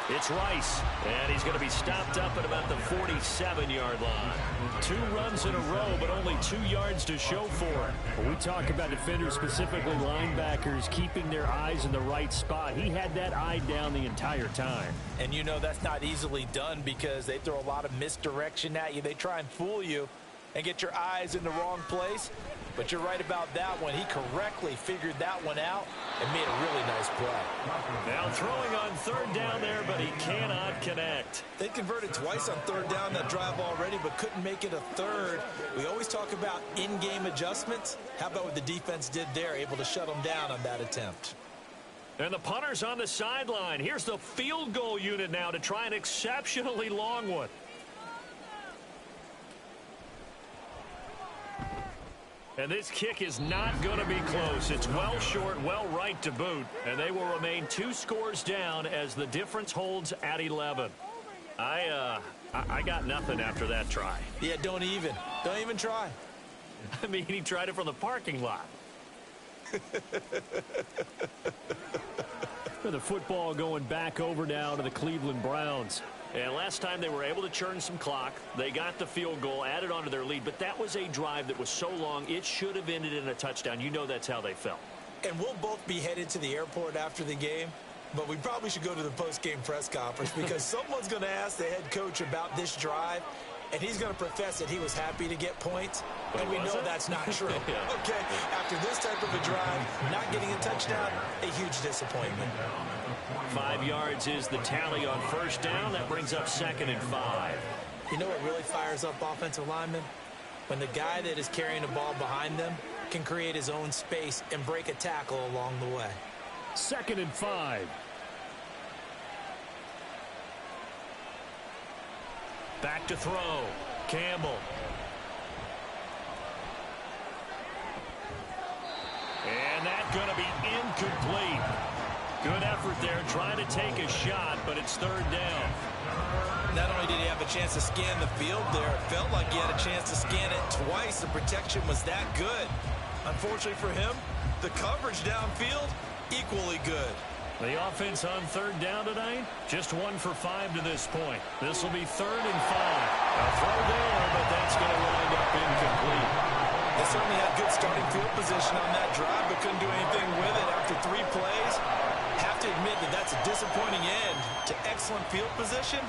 It's Rice, and he's going to be stopped up at about the 47-yard line. 2 runs in a row, but only 2 yards to show for it. When we talk about defenders, specifically linebackers, keeping their eyes in the right spot, he had that eye down the entire time. And you know that's not easily done because they throw a lot of misdirection at you. They try and fool you and get your eyes in the wrong place. But you're right about that one. He correctly figured that one out and made a really nice play. Now throwing on 3rd down there, but he cannot connect. They converted twice on 3rd down that drive already, but couldn't make it a 3rd. We always talk about in-game adjustments. How about what the defense did there, able to shut them down on that attempt? And the punter's on the sideline. Here's the field goal unit now to try an exceptionally long one. And this kick is not going to be close. It's well short, well right to boot. And they will remain 2 scores down as the difference holds at 11. I got nothing after that try. Yeah, don't even try. I mean, he tried it from the parking lot. The football going back over now to the Cleveland Browns. And last time they were able to churn some clock. They got the field goal, added on to their lead. But that was a drive that was so long, it should have ended in a touchdown. You know that's how they felt. And we'll both be headed to the airport after the game. But we probably should go to the post-game press conference because someone's going to ask the head coach about this drive. And he's going to profess that he was happy to get points. And we know that's not true. Yeah. Okay, after this type of a drive, not getting a touchdown, a huge disappointment. 5 yards is the tally on 1st down. That brings up 2nd and 5. You know what really fires up offensive linemen? When the guy that is carrying the ball behind them can create his own space and break a tackle along the way. 2nd and 5. Back to throw. Campbell. And that's going to be incomplete. Good effort there trying to take a shot, but it's 3rd down. Not only did he have a chance to scan the field there, it felt like he had a chance to scan it twice. The protection was that good. Unfortunately for him, the coverage downfield, equally good. The offense on 3rd down tonight, just 1 for 5 to this point. This will be 3rd and 5. A throw there, but that's going to wind up incomplete. They certainly had good starting field position on that drive, but couldn't do anything with it after 3 plays. Have to admit that that's a disappointing end to excellent field position.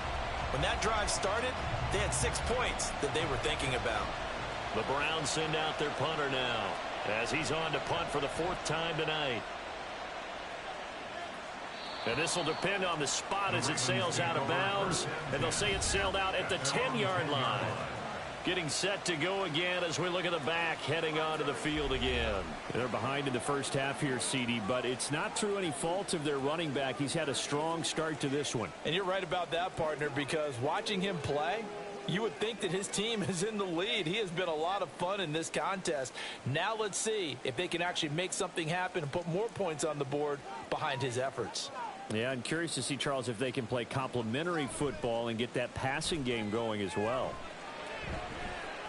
When that drive started, they had 6 points that they were thinking about. The Browns send out their punter now as he's on to punt for the 4th time tonight. And this will depend on the spot as it sails out of bounds. And they'll say it sailed out at the 10-yard line. Getting set to go again as we look at the back heading onto the field again. They're behind in the first half here, CD, but it's not through any fault of their running back. He's had a strong start to this one. And you're right about that, partner, because watching him play, you would think that his team is in the lead. He has been a lot of fun in this contest. Now let's see if they can actually make something happen and put more points on the board behind his efforts. Yeah, I'm curious to see, Charles, if they can play complementary football and get that passing game going as well.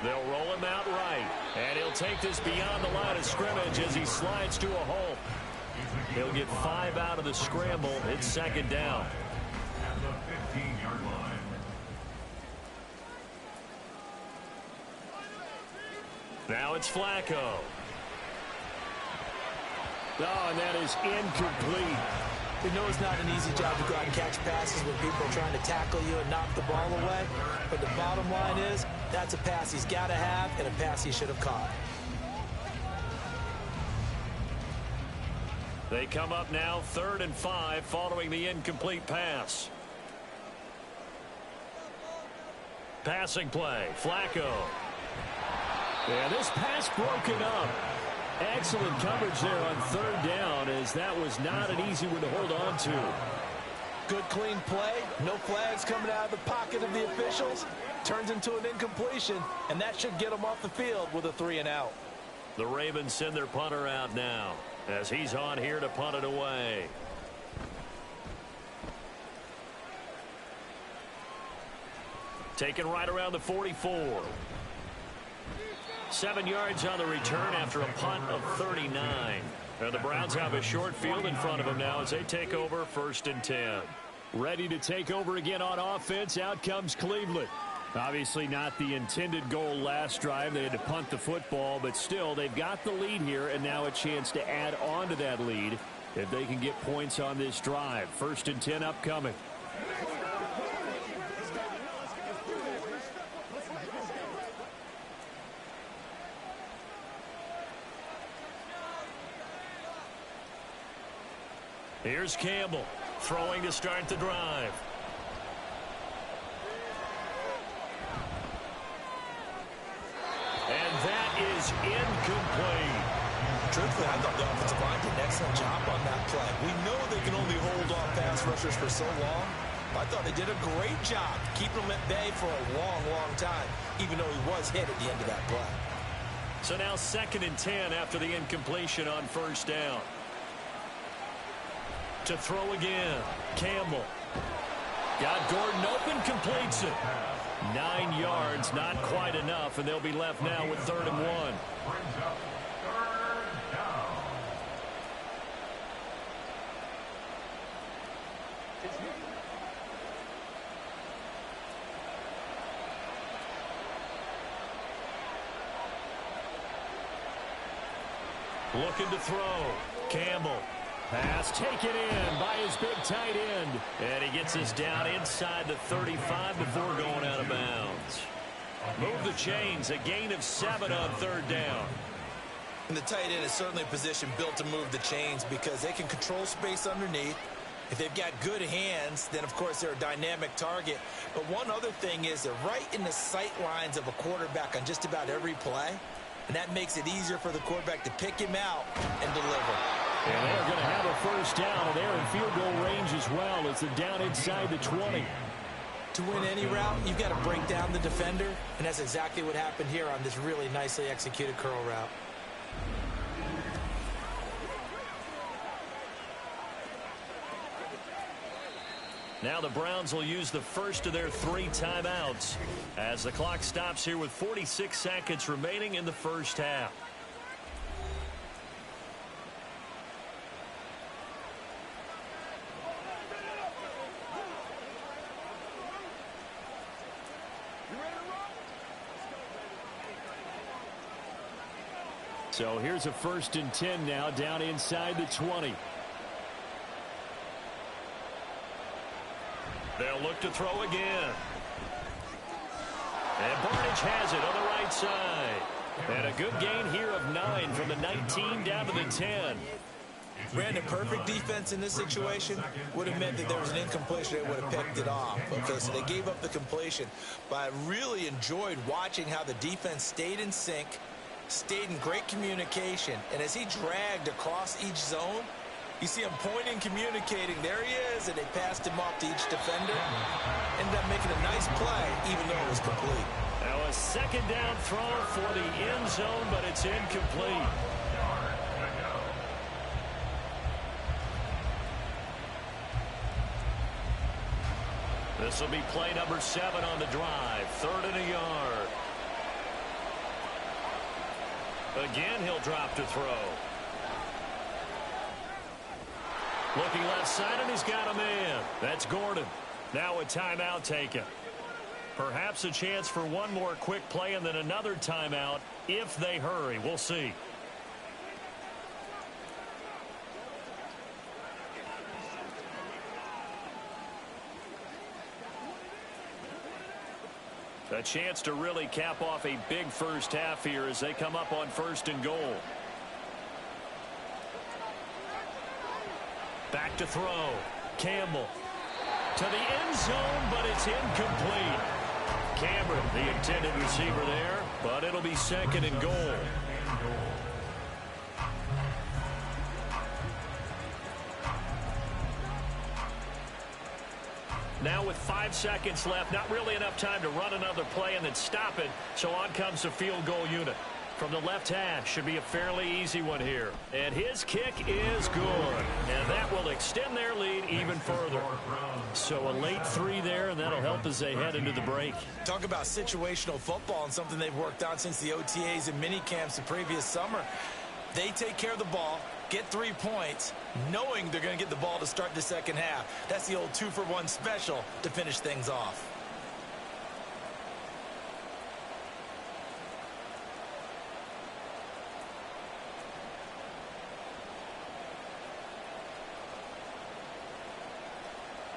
They'll roll him out right, and he'll take this beyond the line of scrimmage as he slides to a hole. He'll get 5 out of the scramble. It's 2nd down. At the 15-yard line. Now it's Flacco. Oh, and that is incomplete. We know it's not an easy job to go out and catch passes when people are trying to tackle you and knock the ball away. But the bottom line is, that's a pass he's got to have and a pass he should have caught. They come up now 3rd and 5 following the incomplete pass. Passing play, Flacco. Yeah, this pass broken up. Excellent coverage there on 3rd down, as that was not an easy one to hold on to. Good, clean play. No flags coming out of the pocket of the officials. Turns into an incompletion, and that should get them off the field with a 3-and-out. The Ravens send their punter out now as he's on here to punt it away. Taken right around the 44. 7 yards on the return after a punt of 39. And the Browns have a short field in front of them now as they take over 1st and 10. Ready to take over again on offense. Out comes Cleveland. Obviously not the intended goal last drive. They had to punt the football, but still they've got the lead here and now a chance to add on to that lead if they can get points on this drive. 1st and 10 upcoming. Here's Campbell throwing to start the drive. And that is incomplete. Truthfully, I thought the offensive line did an excellent job on that play. We know they can only hold off pass rushers for so long. I thought they did a great job keeping him at bay for a long, long time, even though he was hit at the end of that play. So now 2nd and 10 after the incompletion on 1st down. To throw again, Campbell. Got Gordon open, completes it. 9 yards, not quite enough, and they'll be left now with 3rd and 1. Brings up 3rd down. Looking to throw, Campbell. Pass taken in by his big tight end. And he gets us down inside the 35 before going out of bounds. Move the chains, a gain of 7 on 3rd down. And the tight end is certainly a position built to move the chains because they can control space underneath. If they've got good hands, then, of course, they're a dynamic target. But one other thing is they're right in the sight lines of a quarterback on just about every play. And that makes it easier for the quarterback to pick him out and deliver. And they're going to have a 1st down, and they're in field goal range as well as they're down inside the 20. To win any route, you've got to break down the defender, and that's exactly what happened here on this really nicely executed curl route. Now the Browns will use the first of their 3 timeouts as the clock stops here with 46 seconds remaining in the first half. So here's a 1st and 10 now down inside the 20. They'll look to throw again. And Barnage has it on the right side. And a good gain here of 9 from the 19 down to the 10. Brandon, perfect defense in this situation would have meant that there was an incompletion. They would have picked it off. Okay, so they gave up the completion. But I really enjoyed watching how the defense stayed in sync, stayed in great communication. And as he dragged across each zone, you see him pointing, communicating. There he is, and they passed him off to each defender. Ended up making a nice play, even though it was complete. Now a second down throw for the end zone, but it's incomplete. This will be play number 7 on the drive. 3rd and a yard. Again, he'll drop to throw. Looking left side, and he's got a man. That's Gordon. Now a timeout taken. Perhaps a chance for one more quick play and then another timeout if they hurry. We'll see. A chance to really cap off a big first half here as they come up on 1st and goal. Back to throw. Campbell to the end zone, but it's incomplete. Cameron, the intended receiver there, but it'll be 2nd and goal. Now with 5 seconds left, not really enough time to run another play and then stop it, so on comes the field goal unit. From the left hash, should be a fairly easy one here. And his kick is good. And that will extend their lead even further. So a late 3 there, and that'll help as they head into the break. Talk about situational football and something they've worked on since the OTAs and mini camps the previous summer. They take care of the ball, get 3 points, knowing they're going to get the ball to start the second half. That's the old 2-for-1 special to finish things off.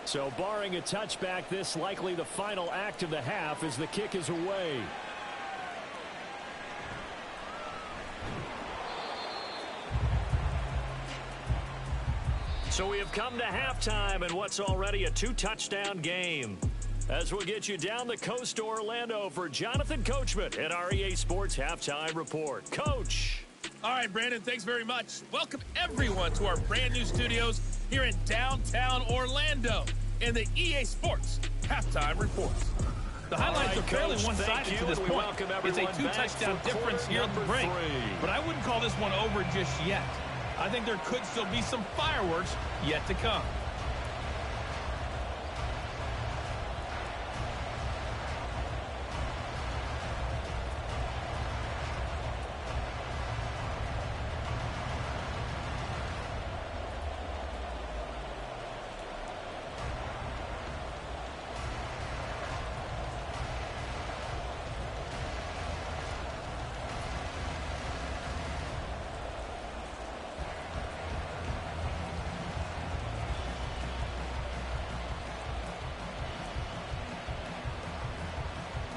So barring a touchback, this likely the final act of the half as the kick is away. So we have come to halftime in what's already a 2-touchdown game. As we'll get you down the coast to Orlando for Jonathan Coachman at our EA Sports Halftime Report. Coach. All right, Brandon, thanks very much. Welcome everyone to our brand new studios here in downtown Orlando in the EA Sports Halftime Report. The highlights are fairly one-sided to this point. It's a 2-touchdown difference here at the break, but I wouldn't call this one over just yet. I think there could still be some fireworks yet to come.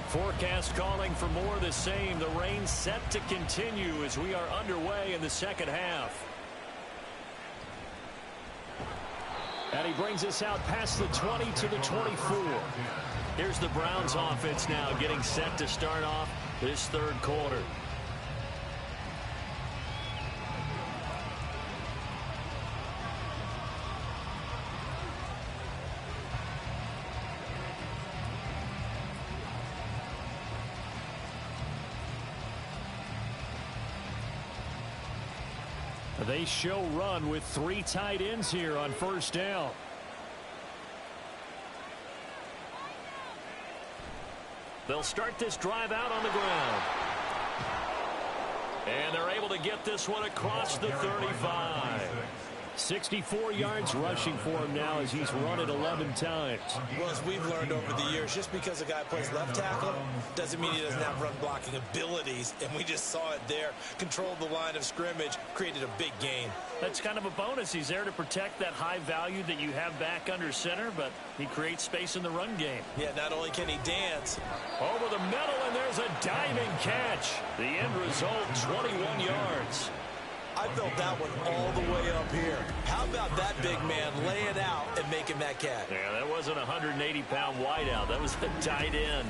Forecast calling for more of the same. The rain set to continue as we are underway in the second half. And he brings us out past the 20 to the 24. Here's the Browns offense now getting set to start off this third quarter. They show run with 3 tight ends here on first down. They'll start this drive out on the ground. And they're able to get this one across the 35. 64 yards rushing for him now as he's run it 11 times. Well, as we've learned over the years, just because a guy plays left tackle doesn't mean he doesn't have run blocking abilities. And we just saw it there. Controlled the line of scrimmage, created a big gain. That's kind of a bonus. He's there to protect that high value that you have back under center, but he creates space in the run game. Yeah, not only can he dance. Over the middle, and there's a diving catch. The end result, 21 yards. I felt that one all the way up here. How about that big man laying out and making that catch? Yeah, that wasn't a 180-pound wideout. That was the tight end.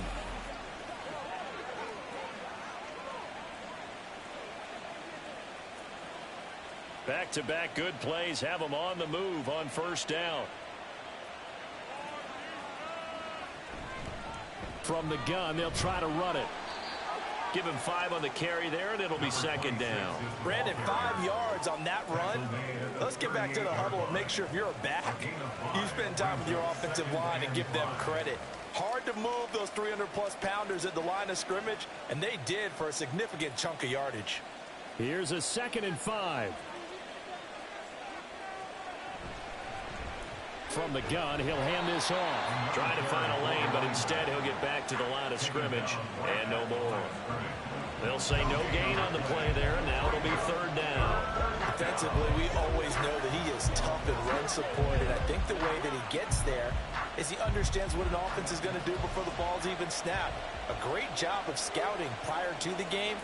Back-to-back good plays have them on the move on first down. From the gun, they'll try to run it. Give him 5 on the carry there, and it'll be second down. Brandon, 5 yards on that run. Let's get back to the huddle and make sure if you're a back, you spend time with your offensive line and give them credit. Hard to move those 300-plus pounders at the line of scrimmage, and they did for a significant chunk of yardage. Here's a 2nd and 5. From the gun, he'll hand this off. Trying to find a lane, but instead he'll get back to the line of scrimmage and no more. They'll say no gain on the play there, and now it'll be third down. Defensively, we always know that he is tough and run support, and I think the way that he gets there is he understands what an offense is going to do before the ball's even snapped. A great job of scouting prior to the game,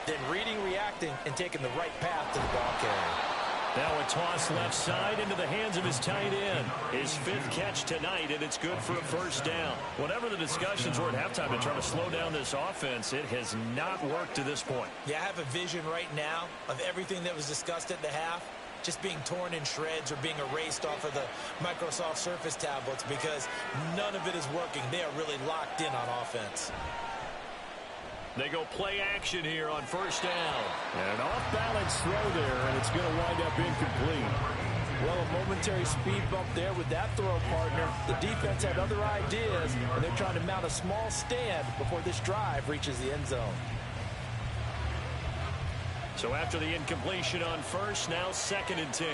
then reading, reacting, and taking the right path to the ball carrier. Now a toss left side into the hands of his tight end. His 5th catch tonight, and it's good for a first down. Whatever the discussions were at halftime to try to slow down this offense, it has not worked to this point. Yeah, I have a vision right now of everything that was discussed at the half just being torn in shreds or being erased off of the Microsoft Surface tablets because none of it is working. They are really locked in on offense. They go play action here on first down. And an off-balance throw there, and it's going to wind up incomplete. Well, a momentary speed bump there with that throw, partner. The defense had other ideas, and they're trying to mount a small stand before this drive reaches the end zone. So after the incompletion on first, now 2nd and 10.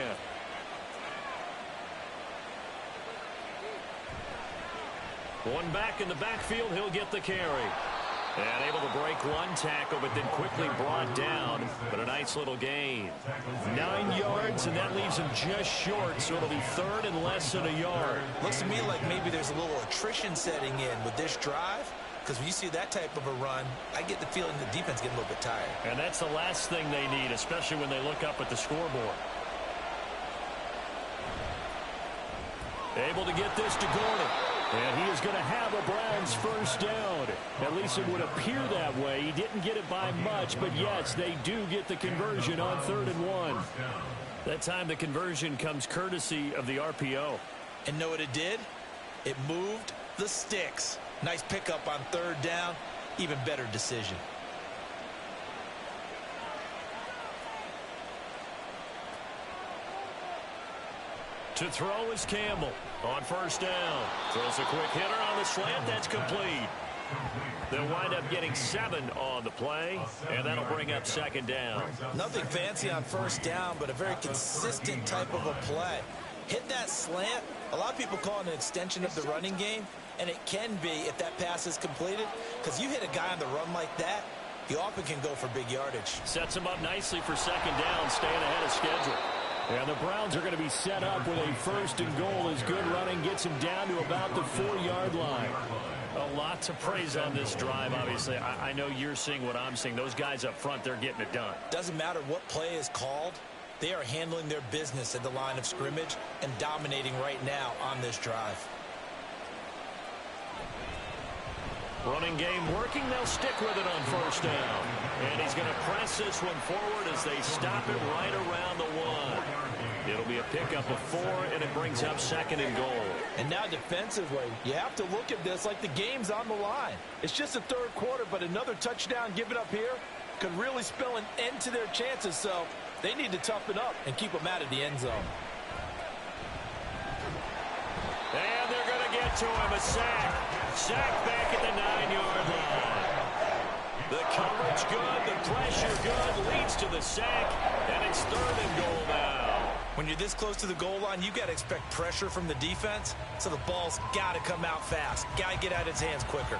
One back in the backfield, he'll get the carry. And able to break one tackle, but then quickly brought down. But a nice little gain. 9 yards, and that leaves him just short, so it'll be third and less than a yard. Looks to me like maybe there's a little attrition setting in with this drive, because when you see that type of a run, I get the feeling the defense getting a little bit tired. And that's the last thing they need, especially when they look up at the scoreboard. Able to get this to Gordon. And he is going to have a Browns first down. At least it would appear that way. He didn't get it by much, but yes, they do get the conversion on 3rd and 1. That time the conversion comes courtesy of the RPO. And know what it did? It moved the sticks. Nice pickup on 3rd down. Even better decision. To throw is Campbell on first down. Throws a quick hitter on the slant. That's complete. They'll wind up getting 7 on the play, and that'll bring up 2nd down. Nothing fancy on first down, but a very consistent type of a play. Hit that slant. A lot of people call it an extension of the running game, and it can be if that pass is completed, because you hit a guy on the run like that, he often can go for big yardage. Sets him up nicely for 2nd down, staying ahead of schedule. And the Browns are going to be set up with a 1st and goal as good running gets him down to about the 4-yard line. A lot to praise on this drive, obviously. I know you're seeing what I'm seeing. Those guys up front, they're getting it done. Doesn't matter what play is called. They are handling their business at the line of scrimmage and dominating right now on this drive. Running game working. They'll stick with it on first down. And he's going to press this one forward as they stop it right around the 1. It'll be a pickup of 4, and it brings up 2nd and goal. And now defensively, you have to look at this like the game's on the line. It's just the 3rd quarter, but another touchdown given up here could really spell an end to their chances. So they need to toughen up and keep them out of the end zone. And they're going to get to him. A sack. Sack back at the 9-yard line. The coverage good. The pressure good. Leads to the sack. And it's 3rd and goal now. When you're this close to the goal line, you've got to expect pressure from the defense, so the ball's got to come out fast. Got to get out of his hands quicker.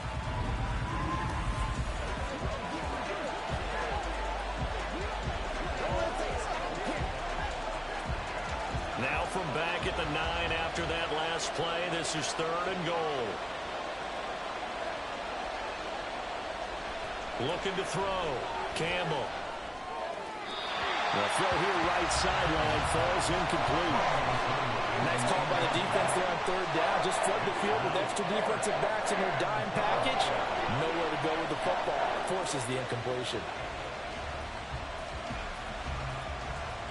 Now from back at the 9 after that last play, this is 3rd and goal. Looking to throw. Campbell. The throw here right sideline falls incomplete. Nice call by the defense there on 3rd down. Just flood the field with extra defensive backs in their dime package. Nowhere to go with the football. Forces the incompletion.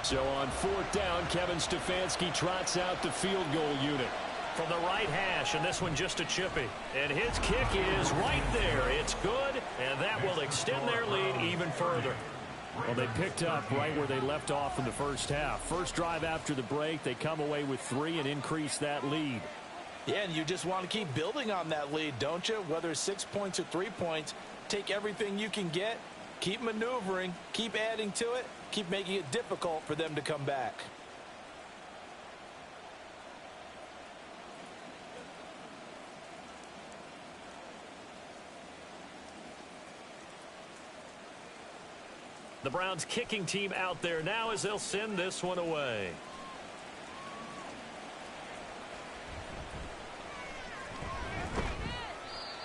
So on 4th down, Kevin Stefanski trots out the field goal unit. From the right hash, and this one just a chippy. And his kick is right there. It's good, and that will extend their lead even further. Well, they picked up right where they left off in the first half. First drive after the break, they come away with 3 and increase that lead. Yeah, and you just want to keep building on that lead, don't you? Whether it's 6 points or 3 points, take everything you can get, keep maneuvering, keep adding to it, keep making it difficult for them to come back. The Browns kicking team out there now as they'll send this one away.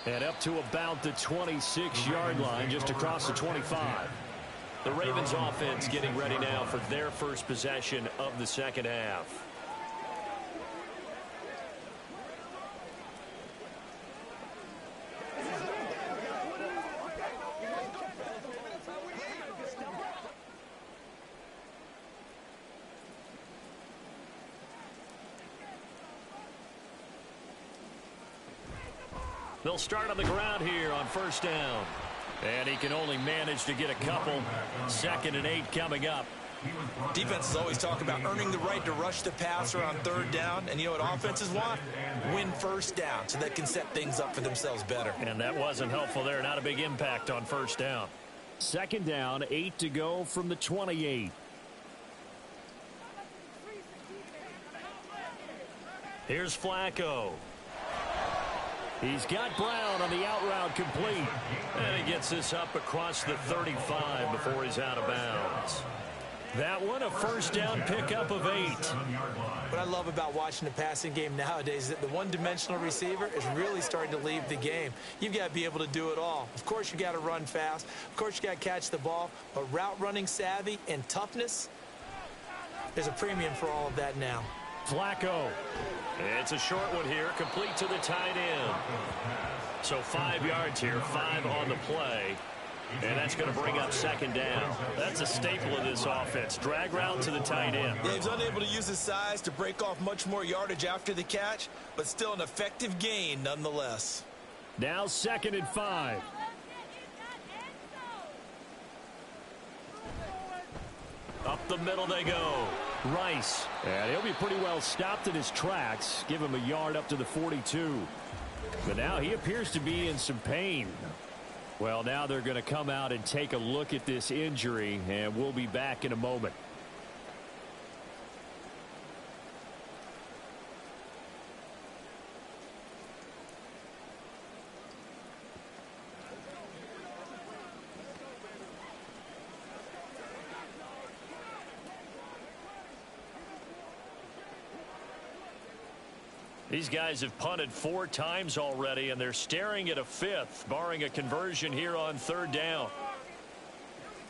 And up to about the 26-yard line, just across the 25. The Ravens offense getting ready now for their first possession of the second half. They'll start on the ground here on 1st down. And he can only manage to get a couple. 2nd and 8 coming up. Defenses always talk about earning the right to rush the passer on 3rd down. And you know what offenses want? Win 1st down so they can set things up for themselves better. And that wasn't helpful there. Not a big impact on 1st down. 2nd down, 8 to go from the 28. Here's Flacco. He's got Brown on the out route complete. And he gets this up across the 35 before he's out of bounds. That one a 1st down pickup of 8. What I love about watching the passing game nowadays is that the one-dimensional receiver is really starting to leave the game. You've got to be able to do it all. Of course, you got to run fast. Of course, you got to catch the ball. But route running savvy and toughness, there's a premium for all of that now. Flacco. It's a short one here, complete to the tight end. So 5 yards here, 5 on the play. And that's going to bring up 2nd down. That's a staple of this offense. Drag route to the tight end. Yeah, he's unable to use his size to break off much more yardage after the catch, but still an effective gain nonetheless. Now 2nd and 5. Up the middle they go. Rice. And he'll be pretty well stopped in his tracks. Give him a yard up to the 42. But now he appears to be in some pain. Well, now they're going to come out and take a look at this injury, and we'll be back in a moment. These guys have punted 4 times already, and they're staring at a 5th, barring a conversion here on 3rd down.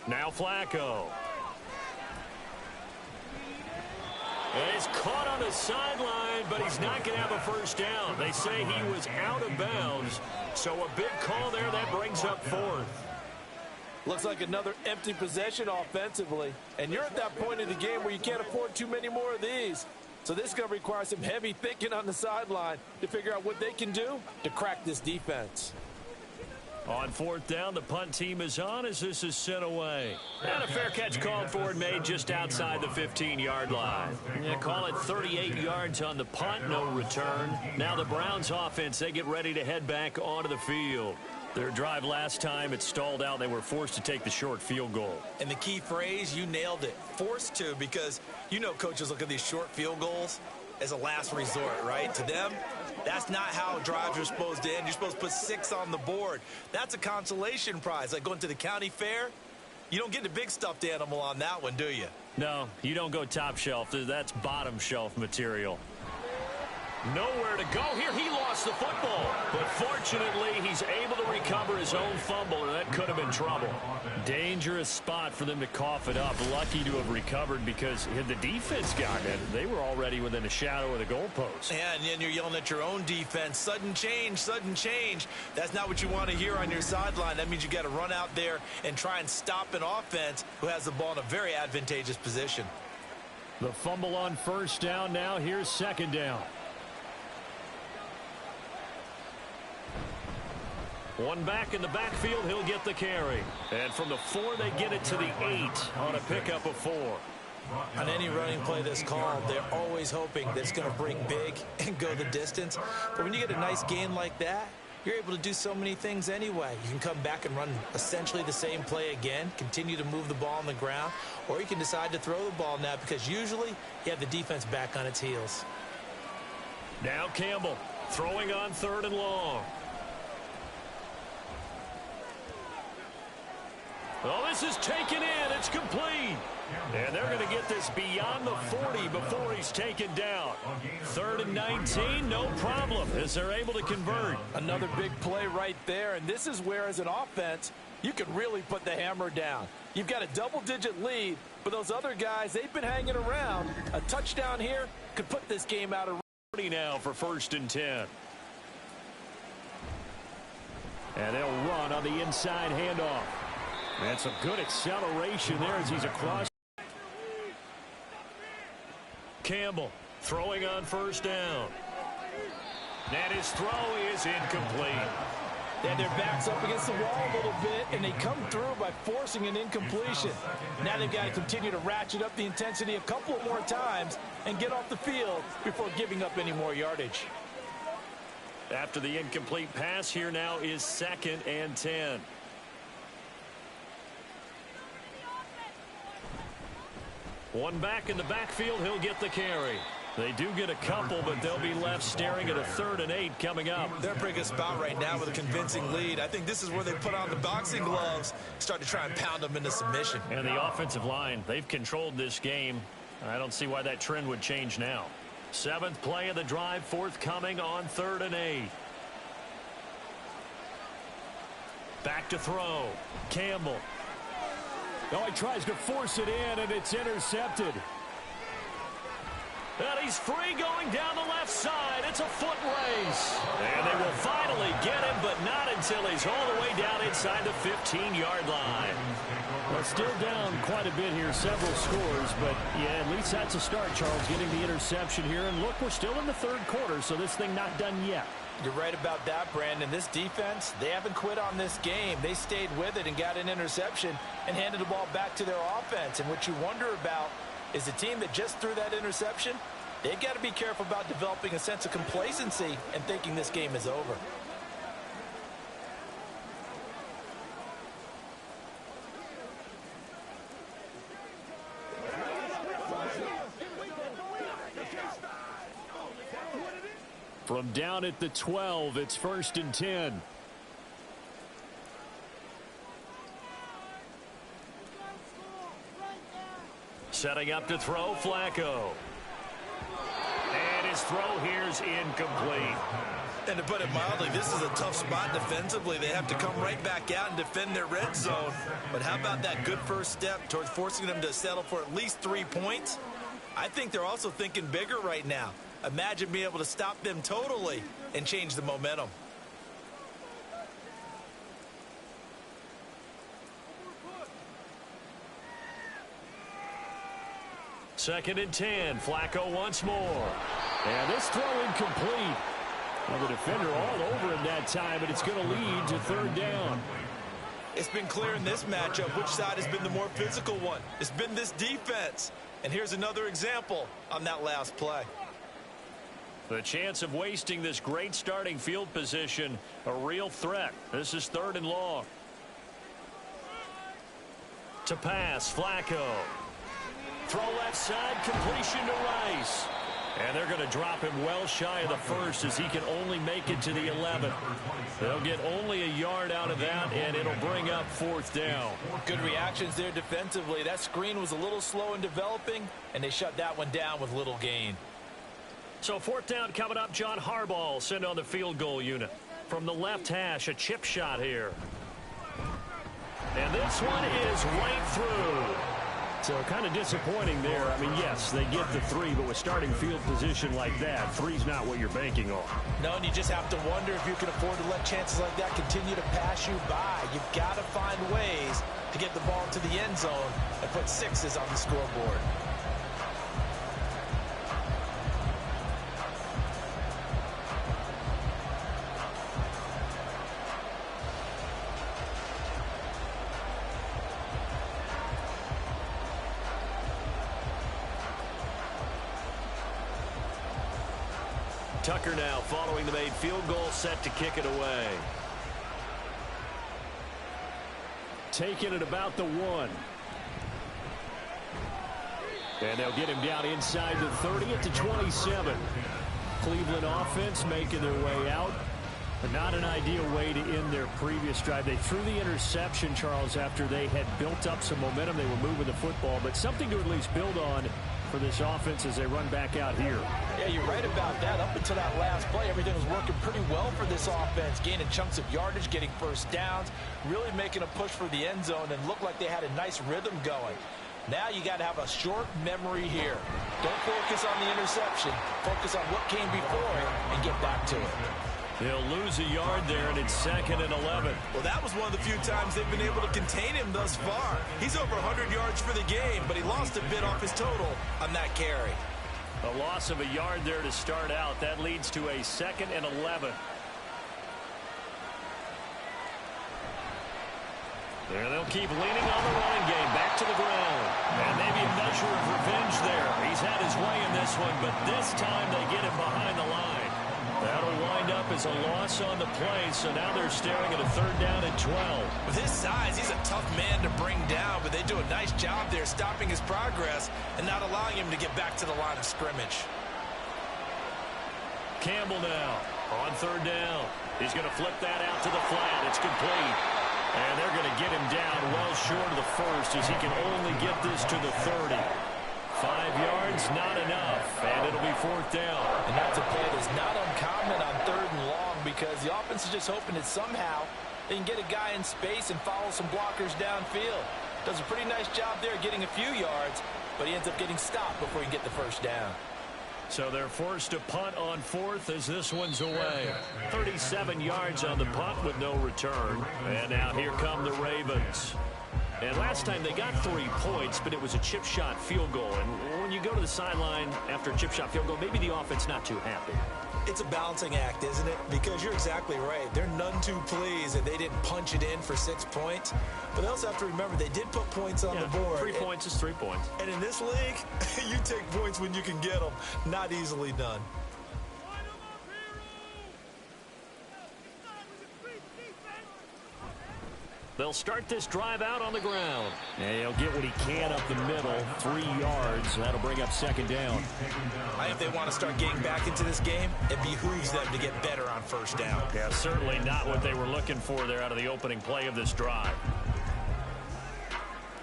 Now Flacco. And he's caught on the sideline, but he's not going to have a 1st down. They say he was out of bounds, so a big call there that brings up 4th. Looks like another empty possession offensively. And you're at that point in the game where you can't afford too many more of these. So this is going to require some heavy thinking on the sideline to figure out what they can do to crack this defense. On 4th down, the punt team is on as this is sent away. And a fair catch called for and made just outside the 15-yard line. Yeah, call it 38 yards on the punt, no return. Now the Browns offense, they get ready to head back onto the field. Their drive last time, it stalled out. They were forced to take the short field goal. And the key phrase, you nailed it, forced to, because you know coaches look at these short field goals as a last resort, right? To them, that's not how drives are supposed to end. You're supposed to put 6 on the board. That's a consolation prize. Like going to the county fair, you don't get the big stuffed animal on that one, do you? No, you don't go top shelf. That's bottom shelf material. Nowhere to go here. He lost the football. But fortunately, he's able to recover his own fumble, or that could have been trouble. Dangerous spot for them to cough it up. Lucky to have recovered because had the defense gotten it, they were already within a shadow of the goalpost. Yeah, and then you're yelling at your own defense. Sudden change, sudden change. That's not what you want to hear on your sideline. That means you got to run out there and try and stop an offense who has the ball in a very advantageous position. The fumble on first down now. Here's second down. One back in the backfield, he'll get the carry. And from the 4, they get it to the 8 on a pickup of 4. On any running play that's called, they're always hoping that it's going to break big and go the distance. But when you get a nice gain like that, you're able to do so many things anyway. You can come back and run essentially the same play again, continue to move the ball on the ground, or you can decide to throw the ball now because usually you have the defense back on its heels. Now Campbell throwing on 3rd and long. Oh, this is taken in. It's complete. And they're going to get this beyond the 40 before he's taken down. 3rd and 19, no problem, as they're able to convert. Another big play right there, and this is where, as an offense, you can really put the hammer down. You've got a double-digit lead, but those other guys, they've been hanging around. A touchdown here could put this game out of 40 now for 1st and 10. And they'll run on the inside handoff. And some good acceleration there as he's across. Campbell throwing on 1st down. And his throw is incomplete. They had their backs up against the wall a little bit, and they come through by forcing an incompletion. Now they've got to continue to ratchet up the intensity a couple of more times and get off the field before giving up any more yardage. After the incomplete pass, here now is 2nd and 10. One back in the backfield, he'll get the carry. They do get a couple, but they'll be left staring at a 3rd and 8 coming up. They're in a pretty good spot right now with a convincing lead. I think this is where they put on the boxing gloves, start to try and pound them into submission. And the offensive line, they've controlled this game. I don't see why that trend would change now. 7th play of the drive, forthcoming on 3rd and 8. Back to throw. Campbell. Oh, he tries to force it in, and it's intercepted. And he's free going down the left side. It's a foot race. And they will finally get him, but not until he's all the way down inside the 15-yard line. Well, still down quite a bit here, several scores, but yeah, at least that's a start, Charles, getting the interception here. And look, we're still in the 3rd quarter, so this thing not done yet. You're right about that, Brandon. This defense, they haven't quit on this game. They stayed with it and got an interception and handed the ball back to their offense. And what you wonder about is the team that just threw that interception, they've got to be careful about developing a sense of complacency and thinking this game is over. From down at the 12, it's 1st and 10. Setting up to throw, Flacco. And his throw here's incomplete. And to put it mildly, this is a tough spot defensively. They have to come right back out and defend their red zone. But how about that good first step towards forcing them to settle for at least 3 points? I think they're also thinking bigger right now. Imagine being able to stop them totally and change the momentum. Second and 10. Flacco once more. And this throw incomplete. Well, the defender all over him that time, but it's going to lead to 3rd down. It's been clear in this matchup which side has been the more physical one. It's been this defense. And here's another example on that last play. The chance of wasting this great starting field position, a real threat. This is 3rd and long. To pass, Flacco. Throw left side, completion to Rice. And they're going to drop him well shy of the first as he can only make it to the 11th. They'll get only a yard out of that, and it'll bring up 4th down. Good reactions there defensively. That screen was a little slow in developing, and they shut that one down with little gain. So 4th down coming up. John Harbaugh will send on the field goal unit. From the left hash, a chip shot here. And this one is right through. So kind of disappointing there. I mean, yes, they get the 3, but with starting field position like that, 3's not what you're banking on. No, and you just have to wonder if you can afford to let chances like that continue to pass you by. You've got to find ways to get the ball into the end zone and put 6s on the scoreboard. Tucker now following the made field goal, set to kick it away. Taking it about the 1. And they'll get him down inside the 30 at the 27. Cleveland offense making their way out. But not an ideal way to end their previous drive. They threw the interception, Charles, after they had built up some momentum. They were moving the football, but something to at least build on for this offense as they run back out here. Yeah, you're right about that. Up until that last play, everything was working pretty well for this offense, gaining chunks of yardage, getting first downs, really making a push for the end zone, and looked like they had a nice rhythm going. Now you got to have a short memory here. Don't focus on the interception. Focus on what came before it and get back to it. They'll lose a yard there, and it's 2nd and 11. Well, that was one of the few times they've been able to contain him thus far. He's over 100 yards for the game, but he lost a bit off his total on that carry. A loss of a yard there to start out. That leads to a 2nd and 11. And they'll keep leaning on the running game. Back to the ground. And maybe a measure of revenge there. He's had his way in this one, but this time they get him behind the line. That'll wind up as a loss on the play, so now they're staring at a 3rd down and 12. With his size, he's a tough man to bring down, but they do a nice job there stopping his progress and not allowing him to get back to the line of scrimmage. Campbell now on 3rd down. He's going to flip that out to the flat. It's complete. And they're going to get him down well short of the first as he can only get this to the 30. 5 yards, not enough, and it'll be 4th down. And that's a play that's not uncommon on 3rd and long because the offense is just hoping that somehow they can get a guy in space and follow some blockers downfield. Does a pretty nice job there getting a few yards, but he ends up getting stopped before he can get the first down. So they're forced to punt on 4th as this one's away. 37 yards on the punt with no return. And now here come the Ravens. And last time they got 3 points, but it was a chip shot field goal. And when you go to the sideline after a chip shot field goal, maybe the offense not too happy. It's a balancing act, isn't it? Because you're exactly right. They're none too pleased that they didn't punch it in for 6 points. But they also have to remember they did put points on the board. 3 points is 3 points. And in this league, you take points when you can get them. Not easily done. They'll start this drive out on the ground. And he'll get what he can up the middle, 3 yards. That'll bring up 2nd down. If they want to start getting back into this game, it behooves them to get better on 1st down. Yeah, certainly not what they were looking for there out of the opening play of this drive.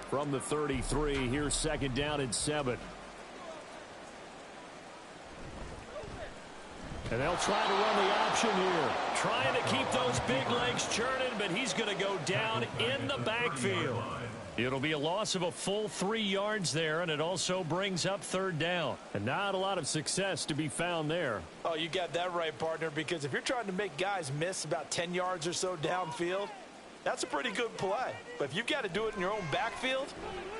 From the 33, here's 2nd down and 7. And they'll try to run the option here. Trying to keep those big legs churning, but he's going to go down in the backfield. It'll be a loss of a full 3 yards there, and it also brings up 3rd down. And not a lot of success to be found there. Oh, you got that right, partner, because if you're trying to make guys miss about 10 yards or so downfield, that's a pretty good play. But if you've got to do it in your own backfield,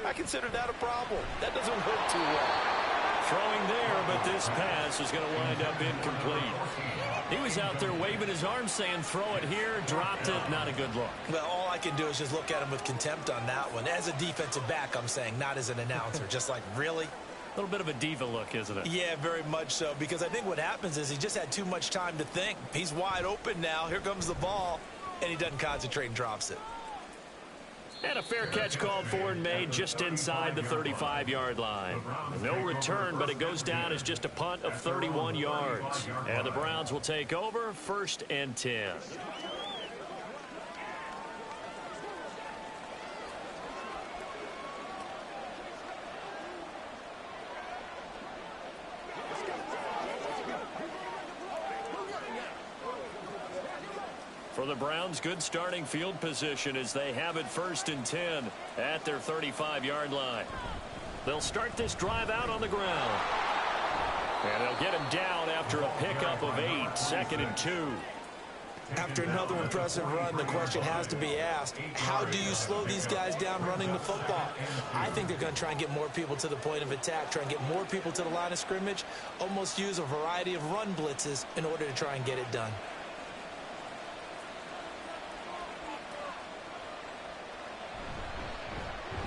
I consider that a problem. That doesn't work too well. Throwing there, but this pass is going to wind up incomplete. He was out there waving his arms saying, throw it here, dropped it, not a good look. Well, all I can do is just look at him with contempt on that one. As a defensive back, I'm saying, not as an announcer. Just like, really? A little bit of a diva look, isn't it? Yeah, very much so, because I think what happens is he just had too much time to think. He's wide open now. Here comes the ball, and he doesn't concentrate and drops it. And a fair catch called for and made just inside the 35-yard line. No return, but it goes down as just a punt of 31 yards. And the Browns will take over 1st and 10. For the Browns, good starting field position as they have it 1st and 10 at their 35-yard line. They'll start this drive out on the ground. And they'll get him down after a pickup of 8, 2nd and 2. After another impressive run, the question has to be asked, how do you slow these guys down running the football? I think they're going to try and get more people to the point of attack, try and get more people to the line of scrimmage, almost use a variety of run blitzes in order to try and get it done.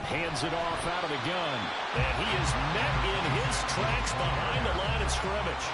Hands it off out of the gun. And he is met in his tracks behind the line of scrimmage.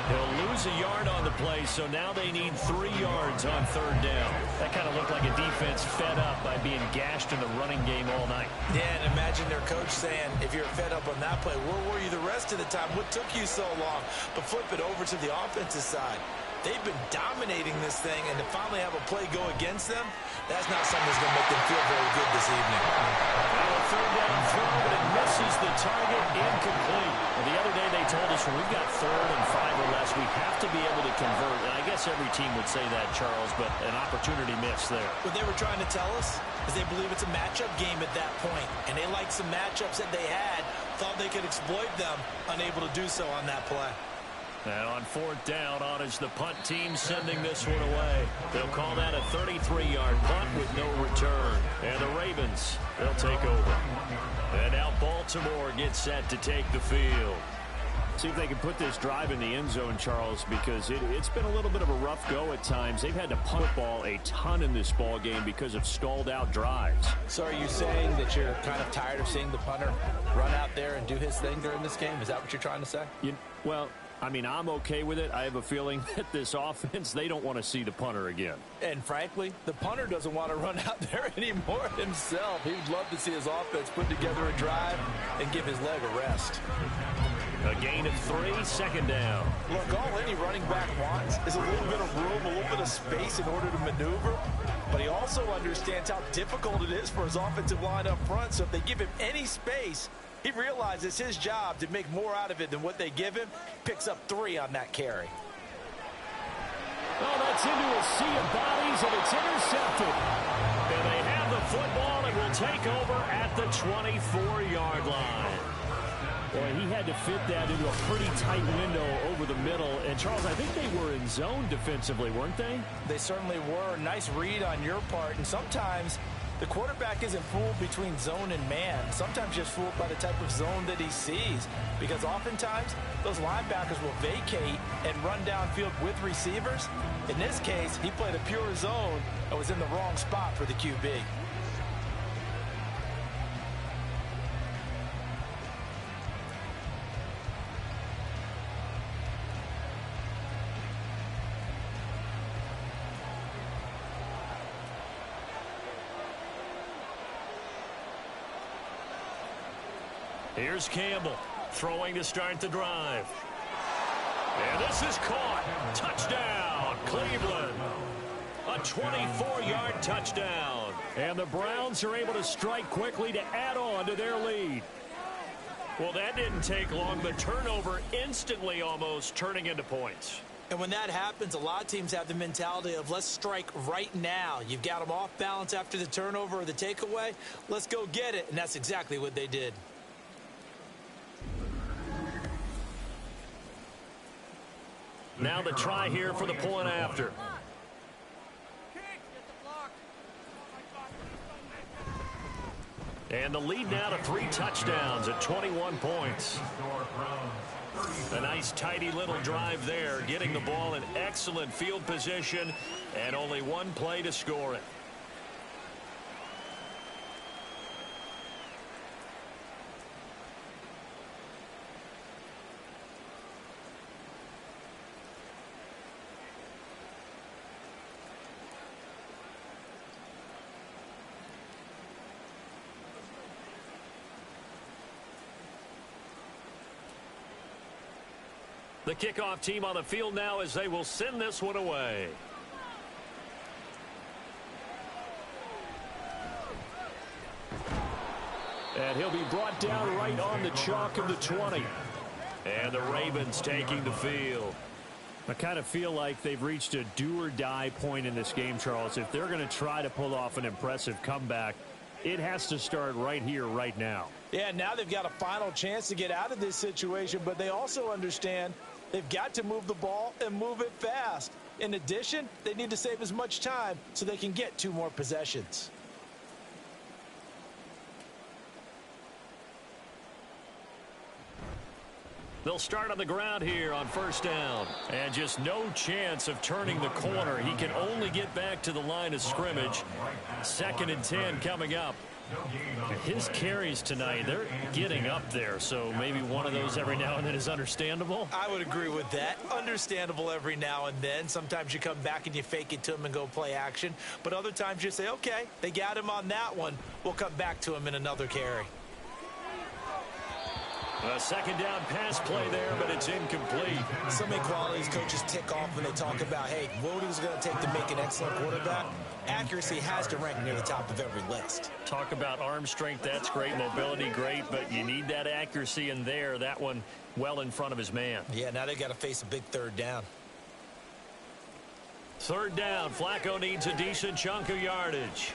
He'll lose a yard on the play, so now they need 3 yards on 3rd down. That kind of looked like a defense fed up by being gashed in the running game all night. Yeah, and imagine their coach saying, if you're fed up on that play, where were you the rest of the time? What took you so long? But flip it over to the offensive side. They've been dominating this thing, and to finally have a play go against them, that's not something that's going to make them feel very good this evening. Now a 3rd down throw, but it misses the target, incomplete. Well, the other day they told us when we've got 3rd and 5 or less, we have to be able to convert. And I guess every team would say that, Charles, but an opportunity missed there. What they were trying to tell us is they believe it's a matchup game at that point, and they liked some matchups that they had, thought they could exploit them, unable to do so on that play. And on 4th down, on is the punt team sending this one away. They'll call that a 33-yard punt with no return. And the Ravens, they'll take over. And now Baltimore gets set to take the field. See if they can put this drive in the end zone, Charles, because it's been a little bit of a rough go at times. They've had to punt the ball a ton in this ball game because of stalled-out drives. So are you saying that you're kind of tired of seeing the punter run out there and do his thing during this game? Is that what you're trying to say? Well, I mean, I'm okay with it. I have a feeling that this offense, they don't want to see the punter again. And frankly, the punter doesn't want to run out there anymore himself. He'd love to see his offense put together a drive and give his leg a rest. A gain of 3, 2nd down. Look, all any running back wants is a little bit of room, a little bit of space in order to maneuver. But he also understands how difficult it is for his offensive line up front. So if they give him any space, he realizes it's his job to make more out of it than what they give him. Picks up 3 on that carry. Oh, that's into a sea of bodies, and it's intercepted. And they have the football and will take over at the 24-yard line. Boy, he had to fit that into a pretty tight window over the middle. And, Charles, I think they were in zone defensively, weren't they? They certainly were. Nice read on your part. And sometimes the quarterback isn't fooled between zone and man. Sometimes just fooled by the type of zone that he sees. Because oftentimes, those linebackers will vacate and run downfield with receivers. In this case, he played a pure zone and was in the wrong spot for the QB. Here's Campbell throwing to start the drive. And this is caught. Touchdown, Cleveland. A 24-yard touchdown. And the Browns are able to strike quickly to add on to their lead. Well, that didn't take long. The turnover instantly almost turning into points. And when that happens, a lot of teams have the mentality of let's strike right now. You've got them off balance after the turnover or the takeaway. Let's go get it. And that's exactly what they did. Now the try here for the point after. And the lead now to 3 touchdowns at 21 points. A nice tidy little drive there, getting the ball in excellent field position and only one play to score it. The kickoff team on the field now as they will send this one away. And he'll be brought down right on the chalk of the 20. And the Ravens taking the field. I kind of feel like they've reached a do-or-die point in this game, Charles. If they're going to try to pull off an impressive comeback, it has to start right here, right now. Yeah, now they've got a final chance to get out of this situation, but they also understand they've got to move the ball and move it fast. In addition, they need to save as much time so they can get 2 more possessions. They'll start on the ground here on first down. And just no chance of turning the corner. He can only get back to the line of scrimmage. 2nd and 10 coming up. His carries tonight, they're getting up there, so maybe one of those every now and then is understandable. I would agree with that. Understandable every now and then. Sometimes you come back and you fake it to him and go play action. But other times you say, okay, they got him on that one. We'll come back to him in another carry. A 2nd down pass play there, but it's incomplete. So many qualities coaches tick off when they talk about, hey, what is it going to take to make an excellent quarterback? Accuracy has to rank near the top of every list. Talk about arm strength, that's great. Mobility, great, but you need that accuracy in there. That one well in front of his man. Yeah, now they got to face a big 3rd down. 3rd down, Flacco needs a decent chunk of yardage.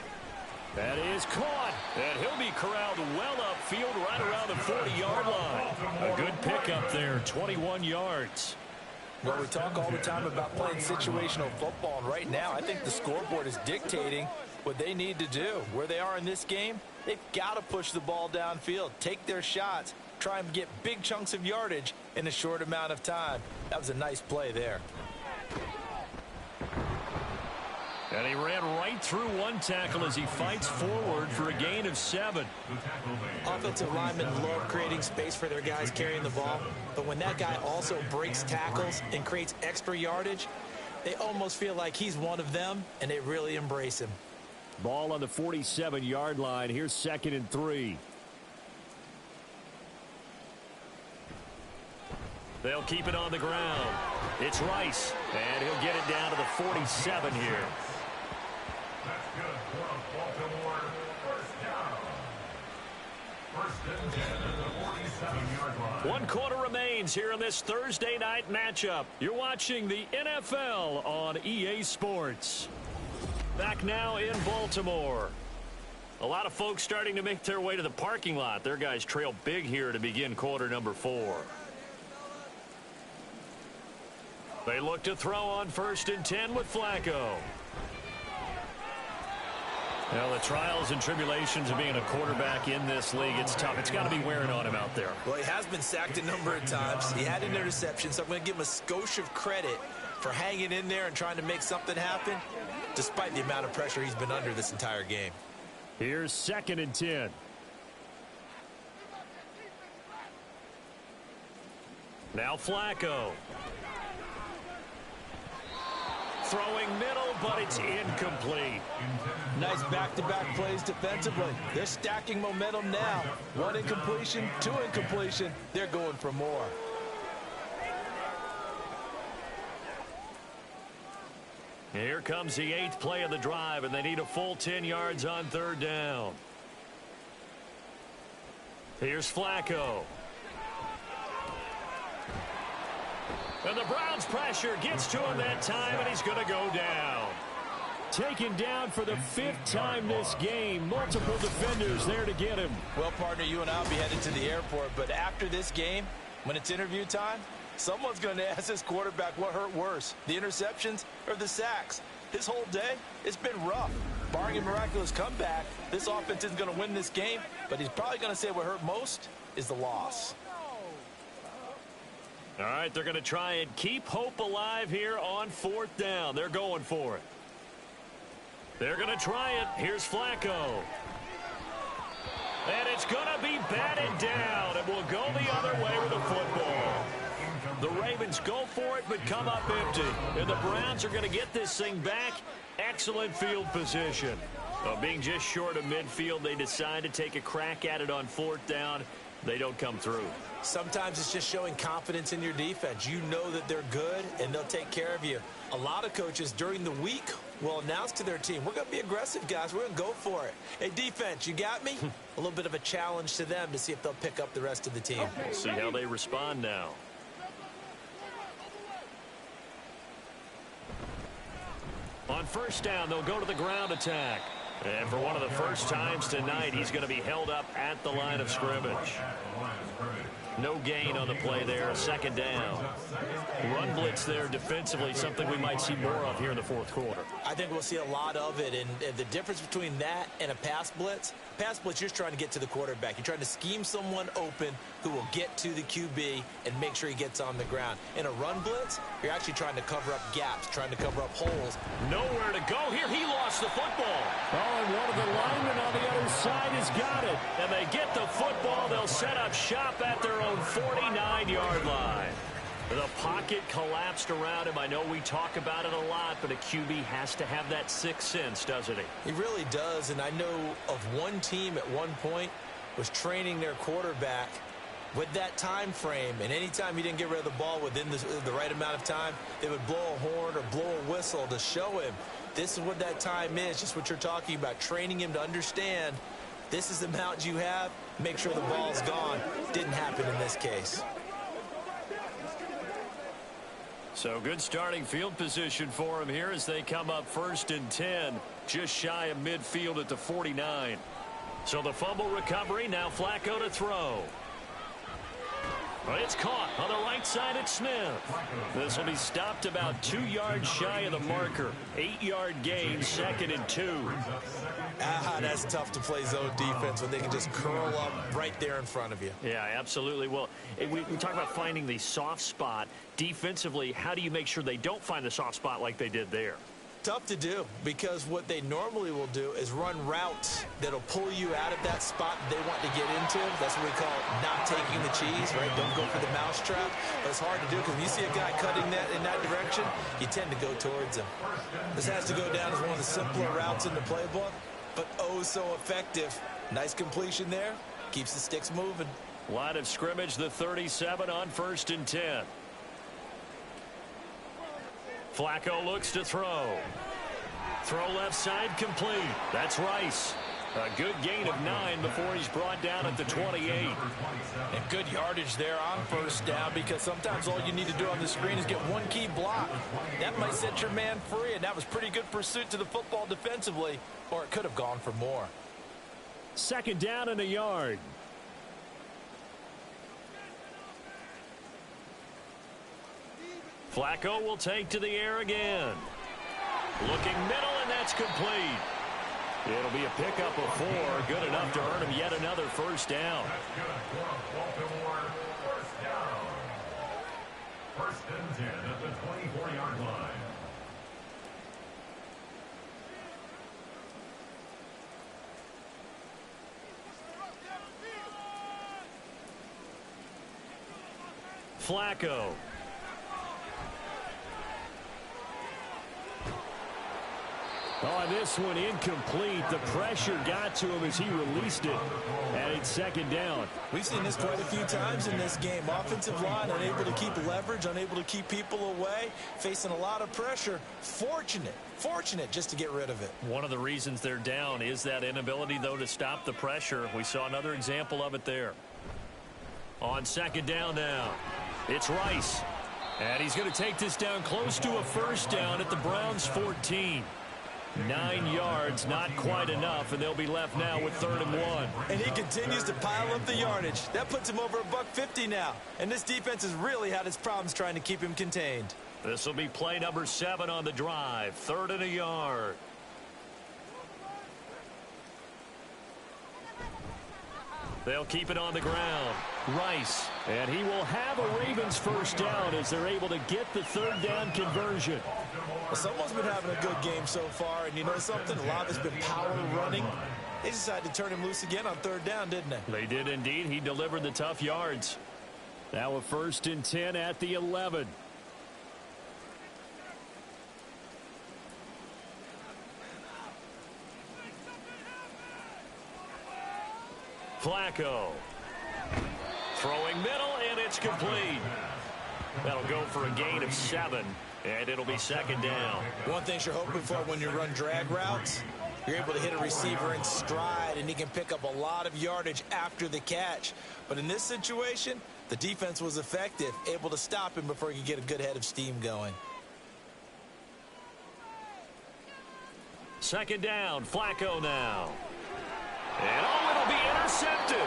That is caught, and he'll be corralled well upfield right around the 40-yard line. A good pickup there, 21 yards. Well, we talk all the time about playing situational football, and right now I think the scoreboard is dictating what they need to do. Where they are in this game, they've got to push the ball downfield, take their shots, try and get big chunks of yardage in a short amount of time. That was a nice play there. And he ran right through one tackle as he fights forward for a gain of 7. Offensive linemen love creating space for their guys carrying the ball, but when that guy also breaks tackles and creates extra yardage, they almost feel like he's one of them, and they really embrace him. Ball on the 47-yard line. Here's 2nd and 3. They'll keep it on the ground. It's Rice, and he'll get it down to the 47 here. That's good for Baltimore. First down. 1st and 10 at the 47-yard line. 1 quarter remains here in this Thursday night matchup. You're watching the NFL on EA Sports. Back now in Baltimore. A lot of folks starting to make their way to the parking lot. Their guys trail big here to begin quarter number 4. They look to throw on 1st and 10 with Flacco. Well, the trials and tribulations of being a quarterback in this league, it's tough. It's got to be wearing on him out there. Well, he has been sacked a number of times. He had an interception, so I'm going to give him a skosh of credit for hanging in there and trying to make something happen, despite the amount of pressure he's been under this entire game. Here's 2nd and 10. Now Flacco. Throwing middle, but it's incomplete. Nice back-to-back plays defensively. They're stacking momentum now. 1 incompletion, 2 incompletion. They're going for more. Here comes the 8th play of the drive, and they need a full 10 yards on 3rd down. Here's Flacco. And the Browns' pressure gets to him that time, and he's going to go down. Taken down for the 5th time this game. Multiple defenders there to get him. Well, partner, you and I will be headed to the airport, but after this game, when it's interview time, someone's going to ask this quarterback what hurt worse, the interceptions or the sacks. His whole day, it's been rough. Barring a miraculous comeback, this offense isn't going to win this game, but he's probably going to say what hurt most is the loss. All right, they're going to try and keep hope alive here on 4th down. They're going for it. They're going to try it. Here's Flacco. And it's going to be batted down. It will go the other way with the football. The Ravens go for it, but come up empty. And the Browns are going to get this thing back. Excellent field position. Being just short of midfield, they decide to take a crack at it on 4th down. they don't come through. Sometimes it's just showing confidence in your defense. You know that they're good, and they'll take care of you. A lot of coaches during the week will announce to their team, we're going to be aggressive, guys. We're going to go for it. Hey, defense, you got me? A little bit of a challenge to them to see if they'll pick up the rest of the team. We'll see how they respond now. On first down, they'll go to the ground attack. And for one of the first times tonight, he's going to be held up at the line of scrimmage. No gain on the play there. Second down. Run blitz there defensively, something we might see more of here in the fourth quarter. I think we'll see a lot of it. And the difference between that and a pass blitz, you're just trying to get to the quarterback. You're trying to scheme someone open who will get to the QB and make sure he gets on the ground. In a run blitz, you're actually trying to cover up gaps, trying to cover up holes. Nowhere to go here. He lost the football. Oh, and one of the linemen on the other side has got it. And they get the football. They'll set up shop at their own 49-yard line. The pocket collapsed around him. I know we talk about it a lot, but a QB has to have that sixth sense, doesn't he? He really does, and I know of one team at one point was training their quarterback with that time frame, and anytime he didn't get rid of the ball within the right amount of time, they would blow a horn or blow a whistle to show him this is what that time is, just what you're talking about, training him to understand this is the amount you have, make sure the ball's gone. Didn't happen in this case. So good starting field position for him here as they come up 1st and 10, just shy of midfield at the 49. So the fumble recovery, now Flacco to throw. It's caught on the right side at Smith. This will be stopped about 2 yards shy of the marker. 8-yard gain, 2nd and 2. That's tough to play zone defense when they can just curl up right there in front of you. Yeah, absolutely. Well, we talk about finding the soft spot. Defensively, how do you make sure they don't find the soft spot like they did there? Tough to do, because what they normally will do is run routes that'll pull you out of that spot they want to get into. That's what we call not taking the cheese, right? Don't go for the mousetrap. But it's hard to do because when you see a guy cutting that in that direction, you tend to go towards him. This has to go down as one of the simpler routes in the playbook, but oh so effective. Nice completion there. Keeps the sticks moving. Line of scrimmage, the 37 on 1st and 10. Flacco looks to throw. Throw left side complete. That's Rice. A good gain of 9 before he's brought down at the 28. And good yardage there on 1st down, because sometimes all you need to do on the screen is get one key block. That might set your man free, and that was pretty good pursuit to the football defensively, or it could have gone for more. 2nd down and a yard. Flacco will take to the air again. Looking middle, and that's complete. It'll be a pickup of 4. Good enough to earn him yet another 1st down. Baltimore, 1st down. 1st and 10 at the 24-yard line. Flacco. Oh, this one incomplete. The pressure got to him as he released it. And it's 2nd down. We've seen this quite a few times in this game. Offensive line unable to keep leverage, unable to keep people away, facing a lot of pressure. Fortunate just to get rid of it. One of the reasons they're down is that inability, though, to stop the pressure. We saw another example of it there. On 2nd down now, it's Rice. And he's going to take this down close to a 1st down at the Browns' 14. 9 yards, not quite enough, and they'll be left now with 3rd and 1. And he continues to pile up the yardage. That puts him over $150 now. And this defense has really had its problems trying to keep him contained. This will be play number 7 on the drive. 3rd and a yard. They'll keep it on the ground. Rice. And he will have a Ravens 1st down as they're able to get the 3rd down conversion. Well, someone's been having a good game so far, and you know something? A lot of it's been power running. They decided to turn him loose again on 3rd down, didn't they? They did indeed. He delivered the tough yards. Now a 1st and 10 at the 11. Flacco. Throwing middle, and it's complete. That'll go for a gain of 7, and it'll be second down. One thing you're hoping for when you run drag routes, you're able to hit a receiver in stride, and he can pick up a lot of yardage after the catch. But in this situation, the defense was effective, able to stop him before he could get a good head of steam going. Second down, Flacco now. And it'll be intercepted.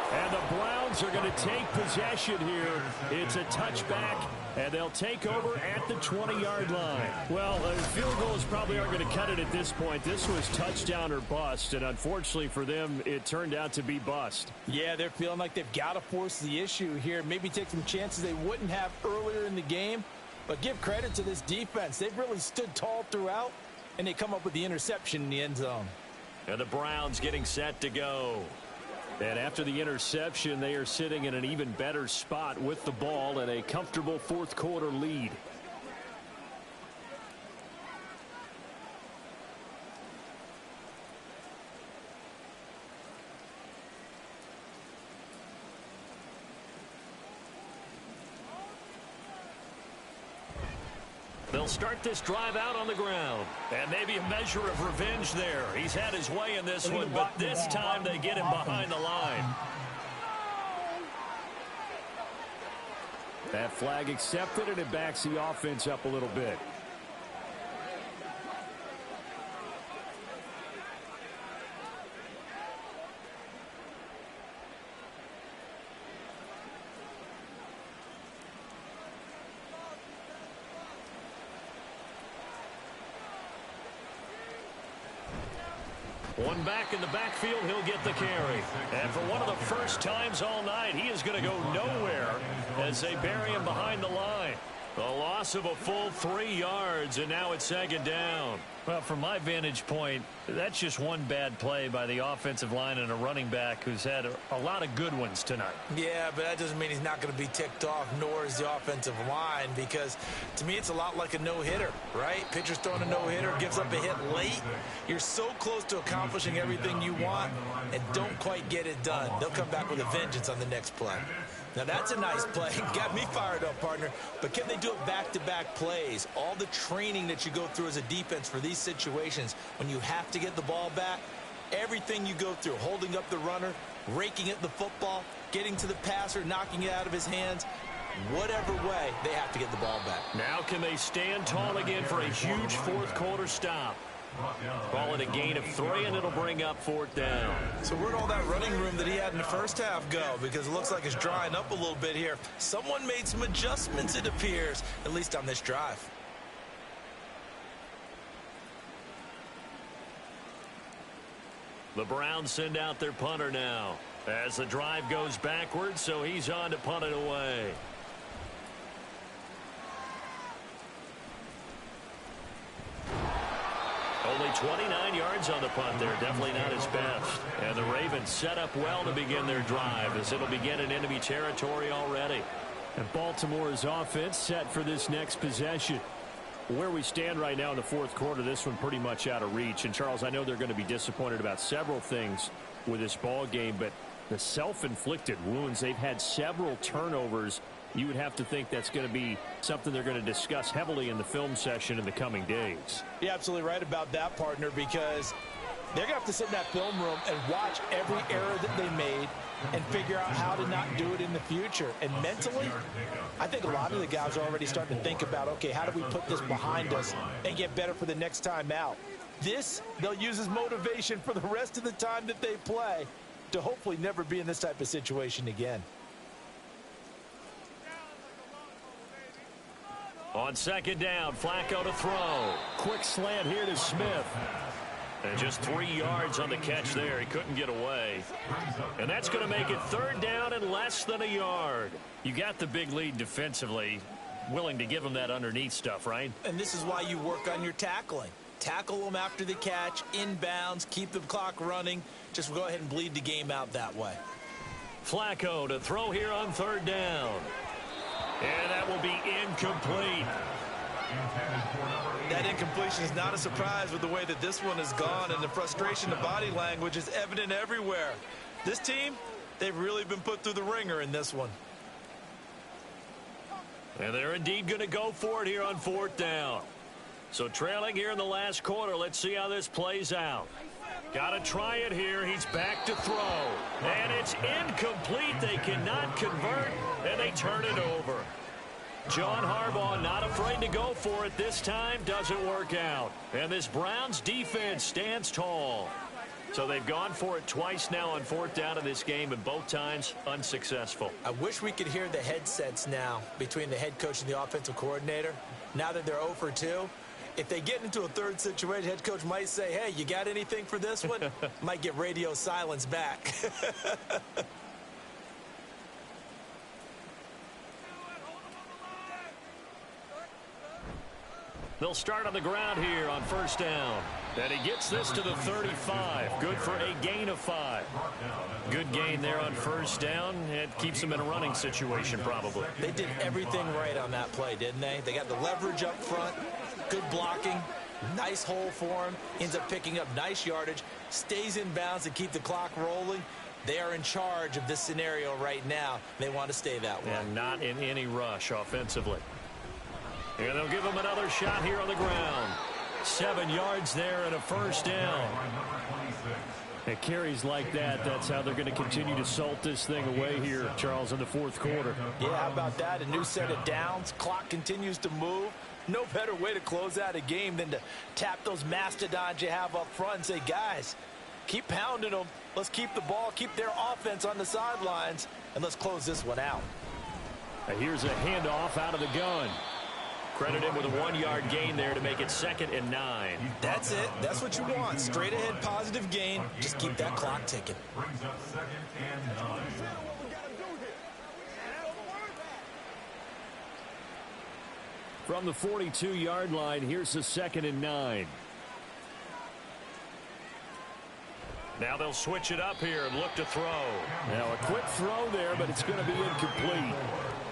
And the Browns are going to take possession here. It's a touchback, and they'll take over at the 20-yard line. Well, field goals probably aren't going to cut it at this point. This was touchdown or bust, and unfortunately for them, it turned out to be bust. Yeah, they're feeling like they've got to force the issue here. Maybe take some chances they wouldn't have earlier in the game. But give credit to this defense. They've really stood tall throughout, and they come up with the interception in the end zone. And the Browns getting set to go. And after the interception, they are sitting in an even better spot with the ball and a comfortable fourth quarter lead. They'll start this drive out on the ground. And maybe a measure of revenge there. He's had his way in this one, but this time they get him behind the line. That flag accepted, and it backs the offense up a little bit. One back in the backfield, he'll get the carry. And for one of the first times all night, he is going to go nowhere as they bury him behind the line. A loss of a full 3 yards, and now it's second down. Well, from my vantage point, that's just one bad play by the offensive line and a running back who's had a lot of good ones tonight. Yeah, but that doesn't mean he's not going to be ticked off, nor is the offensive line, because to me it's a lot like a no-hitter, right? Pitcher's throwing a no-hitter, gives up a hit late. You're so close to accomplishing everything you want and don't quite get it done. They'll come back with a vengeance on the next play. Now, that's a nice play. Got me fired up, partner. But can they do it back-to-back plays? All the training that you go through as a defense for these situations, when you have to get the ball back, everything you go through, holding up the runner, raking at the football, getting to the passer, knocking it out of his hands, whatever way, they have to get the ball back. Now can they stand tall again for a huge fourth quarter stop? Call it a gain of 3, and it'll bring up fourth down. So where'd all that running room that he had in the first half go? Because it looks like it's drying up a little bit here. Someone made some adjustments, it appears, at least on this drive. The Browns send out their punter now as the drive goes backwards, so he's on to punt it away. Only 29 yards on the punt there. Definitely not his best. And the Ravens set up well to begin their drive as it'll begin in enemy territory already. And Baltimore's offense set for this next possession. Where we stand right now in the fourth quarter, this one pretty much out of reach. And, Charles, I know they're going to be disappointed about several things with this ball game, but the self-inflicted wounds, they've had several turnovers. You would have to think that's going to be something they're going to discuss heavily in the film session in the coming days. You're absolutely right about that, partner, because they're going to have to sit in that film room and watch every error that they made and figure out how to not do it in the future. And mentally, I think a lot of the guys are already starting to think about, okay, how do we put this behind us and get better for the next time out? This, they'll use as motivation for the rest of the time that they play to hopefully never be in this type of situation again. On second down, Flacco to throw. Quick slant here to Smith. And just 3 yards on the catch there. He couldn't get away. And that's going to make it third down and less than a yard. You got the big lead defensively, willing to give them that underneath stuff, right? And this is why you work on your tackling. Tackle them after the catch, inbounds, keep the clock running. Just go ahead and bleed the game out that way. Flacco to throw here on third down. And that will be incomplete. That incompletion is not a surprise with the way that this one has gone, and the frustration, the body language is evident everywhere. This team, They've really been put through the ringer in this one. And they're indeed going to go for it here on 4th down. So trailing here in the last quarter. Let's see how this plays out. Got to try it here. He's back to throw. And it's incomplete. They cannot convert, and they turn it over. John Harbaugh not afraid to go for it this time. Doesn't work out. And this Browns defense stands tall. So they've gone for it twice now on 4th down in this game, and both times unsuccessful. I wish we could hear the headsets now between the head coach and the offensive coordinator. Now that they're 0 for 2, if they get into a third situation, head coach might say, hey, you got anything for this one? Might get radio silence back. They'll start on the ground here on 1st down. And he gets this to the 35. Good for a gain of 5. Good gain there on 1st down. It keeps them in a running situation probably. They did everything right on that play, didn't they? They got the leverage up front, good blocking, nice hole for him, ends up picking up nice yardage, stays in bounds to keep the clock rolling. They are in charge of this scenario right now. They want to stay that way. And not in any rush offensively. And they'll give him another shot here on the ground. 7 yards there and a 1st down. It carries like that. That's how they're going to continue to salt this thing away here, Charles, in the 4th quarter. Yeah, how about that? A new set of downs. Clock continues to move. No better way to close out a game than to tap those mastodons you have up front and say, guys, keep pounding them. Let's keep the ball, keep their offense on the sidelines, and let's close this one out. Here's a handoff out of the gun. Credit him with a 1-yard gain there to make it 2nd and 9. That's it. That's what you want. Straight ahead positive gain. Just keep that clock ticking. Brings up 2nd and 9. From the 42-yard line, here's the 2nd and 9. Now they'll switch it up here and look to throw. Now a quick throw there, but it's going to be incomplete.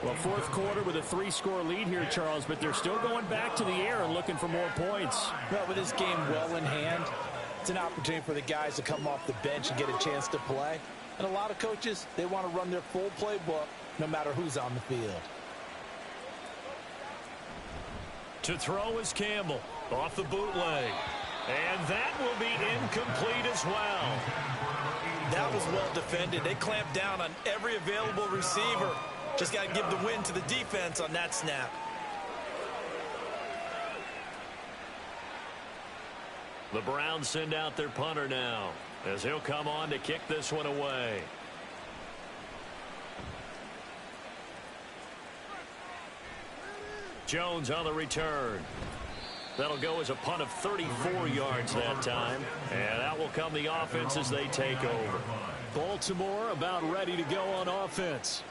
Well, 4th quarter with a 3-score lead here, Charles, but they're still going back to the air and looking for more points. Well, with this game well in hand, it's an opportunity for the guys to come off the bench and get a chance to play. And a lot of coaches, they want to run their full playbook no matter who's on the field. To throw is Campbell off the bootleg. And that will be incomplete as well. That was well defended. They clamped down on every available receiver. Just got to give the win to the defense on that snap. The Browns send out their punter now as he'll come on to kick this one away. Jones on the return. That'll go as a punt of 34 yards that time. And out will come the offense as they take over. Baltimore about ready to go on offense.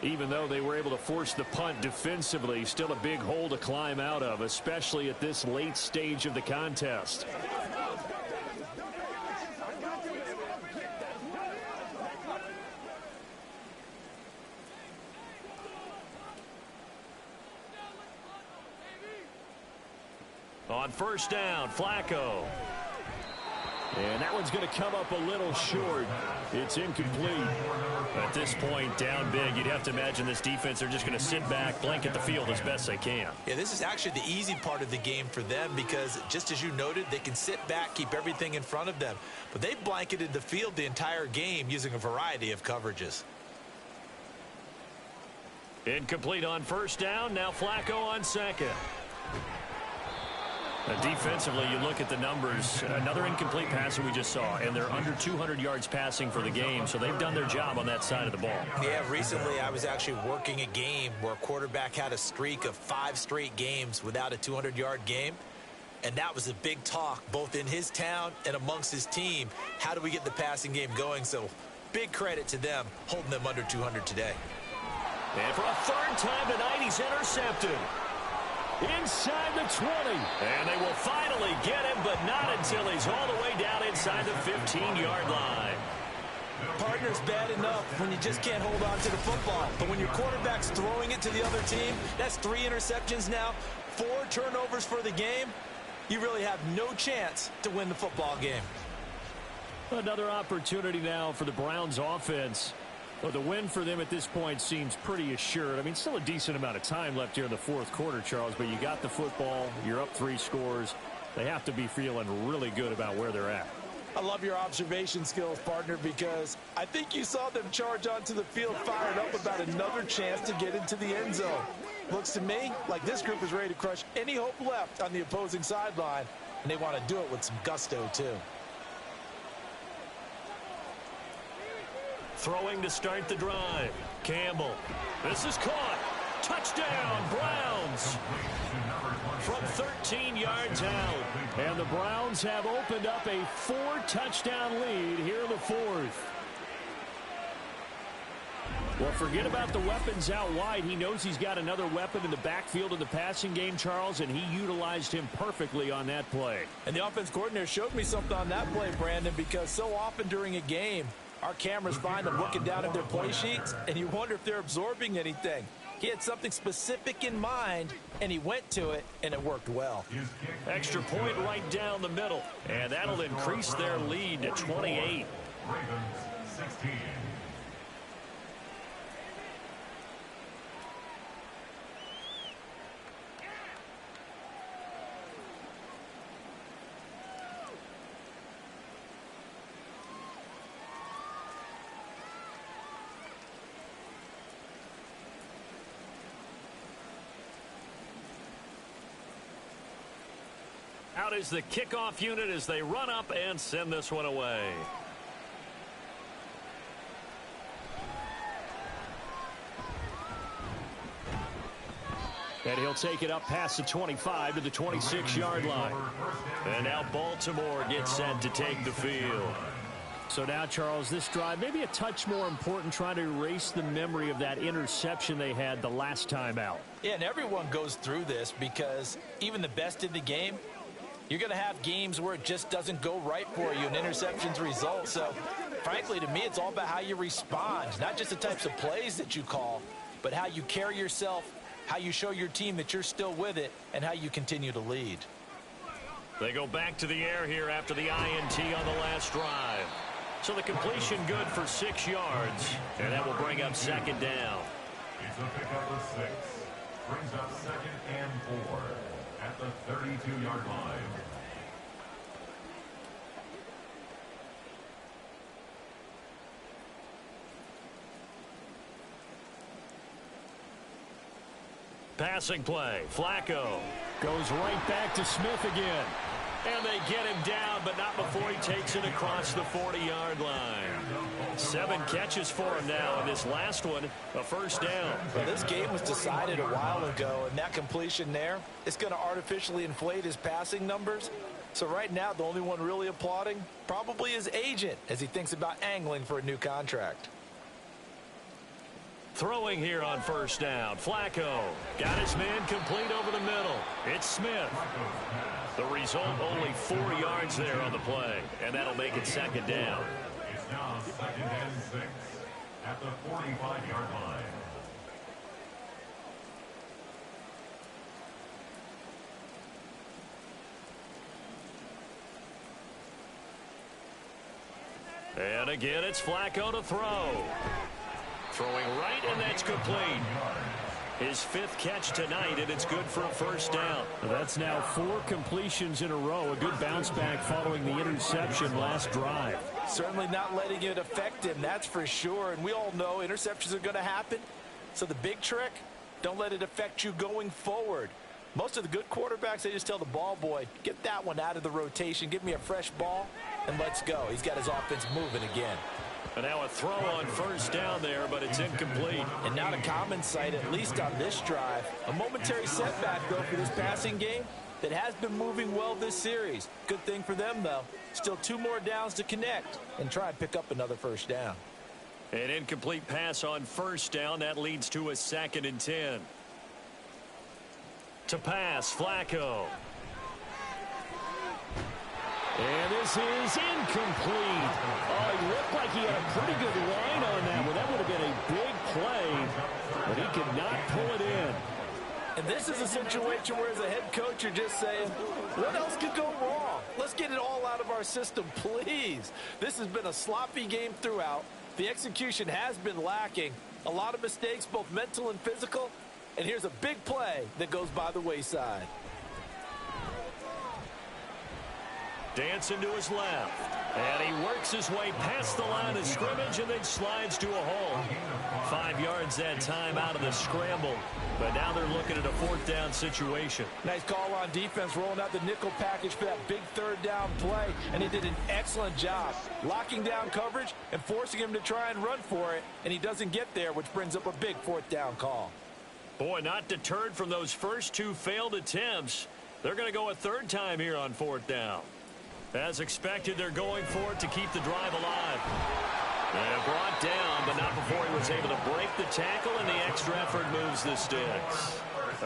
Even though they were able to force the punt defensively, still a big hole to climb out of, especially at this late stage of the contest. On 1st down, Flacco. And that one's going to come up a little short. It's incomplete. At this point, down big, you'd have to imagine this defense, they're just going to sit back, blanket the field as best they can. Yeah, this is actually the easy part of the game for them because, just as you noted, they can sit back, keep everything in front of them. But they've blanketed the field the entire game using a variety of coverages. Incomplete on 1st down. Now Flacco on 2nd. Defensively, you look at the numbers. Another incomplete passer we just saw, and they're under 200 yards passing for the game, so they've done their job on that side of the ball. Yeah, recently I was actually working a game where a quarterback had a streak of 5 straight games without a 200-yard game, and that was a big talk both in his town and amongst his team. How do we get the passing game going? So big credit to them holding them under 200 today. And for a 3rd time tonight, he's intercepted. Inside the 20. And they will finally get him, but not until he's all the way down inside the 15-yard line. Partner's bad enough when you just can't hold on to the football. But when your quarterback's throwing it to the other team, that's 3 interceptions now, 4 turnovers for the game. You really have no chance to win the football game. Another opportunity now for the Browns offense. Well, the win for them at this point seems pretty assured. I mean, still a decent amount of time left here in the fourth quarter, Charles, but you got the football. You're up 3 scores. They have to be feeling really good about where they're at. I love your observation skills, partner, because I think you saw them charge onto the field fired up about another chance to get into the end zone. Looks to me like this group is ready to crush any hope left on the opposing sideline, and they want to do it with some gusto, too. Throwing to start the drive. Campbell. This is caught. Touchdown, Browns. From 13 yards out. And the Browns have opened up a 4-touchdown lead here in the fourth. Well, forget about the weapons out wide. He knows he's got another weapon in the backfield in the passing game, Charles, and he utilized him perfectly on that play. And the offense coordinator showed me something on that play, Brandon, because so often during a game, our cameras find them looking down at their play sheets, and you wonder if they're absorbing anything. He had something specific in mind, and he went to it, and it worked well. Extra point right down the middle, and that'll increase their lead to 28. Ravens 16. Out is the kickoff unit as they run up and send this one away. And he'll take it up past the 25 to the 26-yard line. And now Baltimore gets set to take the field. So now, Charles, this drive maybe a touch more important, trying to erase the memory of that interception they had the last time out. Yeah, and everyone goes through this because even the best in the game, you're going to have games where it just doesn't go right for you and interceptions result. So, frankly, to me, it's all about how you respond, not just the types of plays that you call, but how you carry yourself, how you show your team that you're still with it, and how you continue to lead. They go back to the air here after the INT on the last drive. So the completion good for 6 yards, and that will bring up second down. It's a pickup of 6. Brings up 2nd and 4 at the 32-yard line. Passing play. Flacco goes right back to Smith again. And they get him down, but not before he takes it across the 40-yard line. 7 catches for him now, and this last one, a first down. Well, this game was decided a while ago, and that completion there, it's going to artificially inflate his passing numbers. So right now, the only one really applauding probably his agent as he thinks about angling for a new contract. Throwing here on first down. Flacco got his man complete over the middle. It's Smith. The result, only 4 yards there on the play, and that'll make it second down. It's now 2nd and 6 at the 45-yard line. And again, it's Flacco to throw. Throwing right, and that's complete. His 5th catch tonight, and it's good for a first down. That's now 4 completions in a row. A good bounce back following the interception last drive. Certainly not letting it affect him, that's for sure. And we all know interceptions are going to happen. So the big trick, don't let it affect you going forward. Most of the good quarterbacks, they just tell the ball boy, get that one out of the rotation, give me a fresh ball, and let's go. He's got his offense moving again. And now a throw on first down there, but it's incomplete. And not a common sight, at least on this drive. A momentary setback, though, for this passing game that has been moving well this series. Good thing for them, though. Still 2 more downs to connect and try and pick up another first down. An incomplete pass on first down. That leads to a 2nd and 10. To pass, Flacco. And this is incomplete. Oh, he looked like he had a pretty good line on that one. That would have been a big play, but he could not pull it in. And this is a situation where, as a head coach, you're just saying, what else could go wrong? Let's get it all out of our system, please. This has been a sloppy game throughout. The execution has been lacking. A lot of mistakes, both mental and physical. And here's a big play that goes by the wayside. Dancing to his left. And he works his way past the line of scrimmage and then slides to a hole. 5 yards that time out of the scramble. But now they're looking at a 4th down situation. Nice call on defense, rolling out the nickel package for that big 3rd down play. And he did an excellent job locking down coverage and forcing him to try and run for it. And he doesn't get there, which brings up a big 4th down call. Boy, not deterred from those first 2 failed attempts. They're going to go a 3rd time here on 4th down. As expected, they're going for it to keep the drive alive. And brought down, but not before he was able to break the tackle, and the extra effort moves the sticks.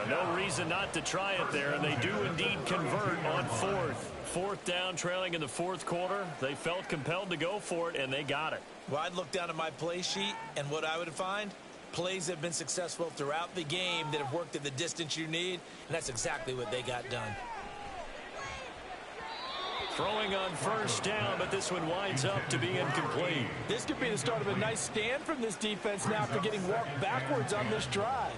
No reason not to try it there, and they do indeed convert on 4th. 4th down, trailing in the 4th quarter. They felt compelled to go for it, and they got it. Well, I'd look down at my play sheet, and what I would find, plays have been successful throughout the game that have worked at the distance you need, and that's exactly what they got done. Throwing on 1st down, but this one winds up to be incomplete. This could be the start of a nice stand from this defense now after getting walked backwards on this drive.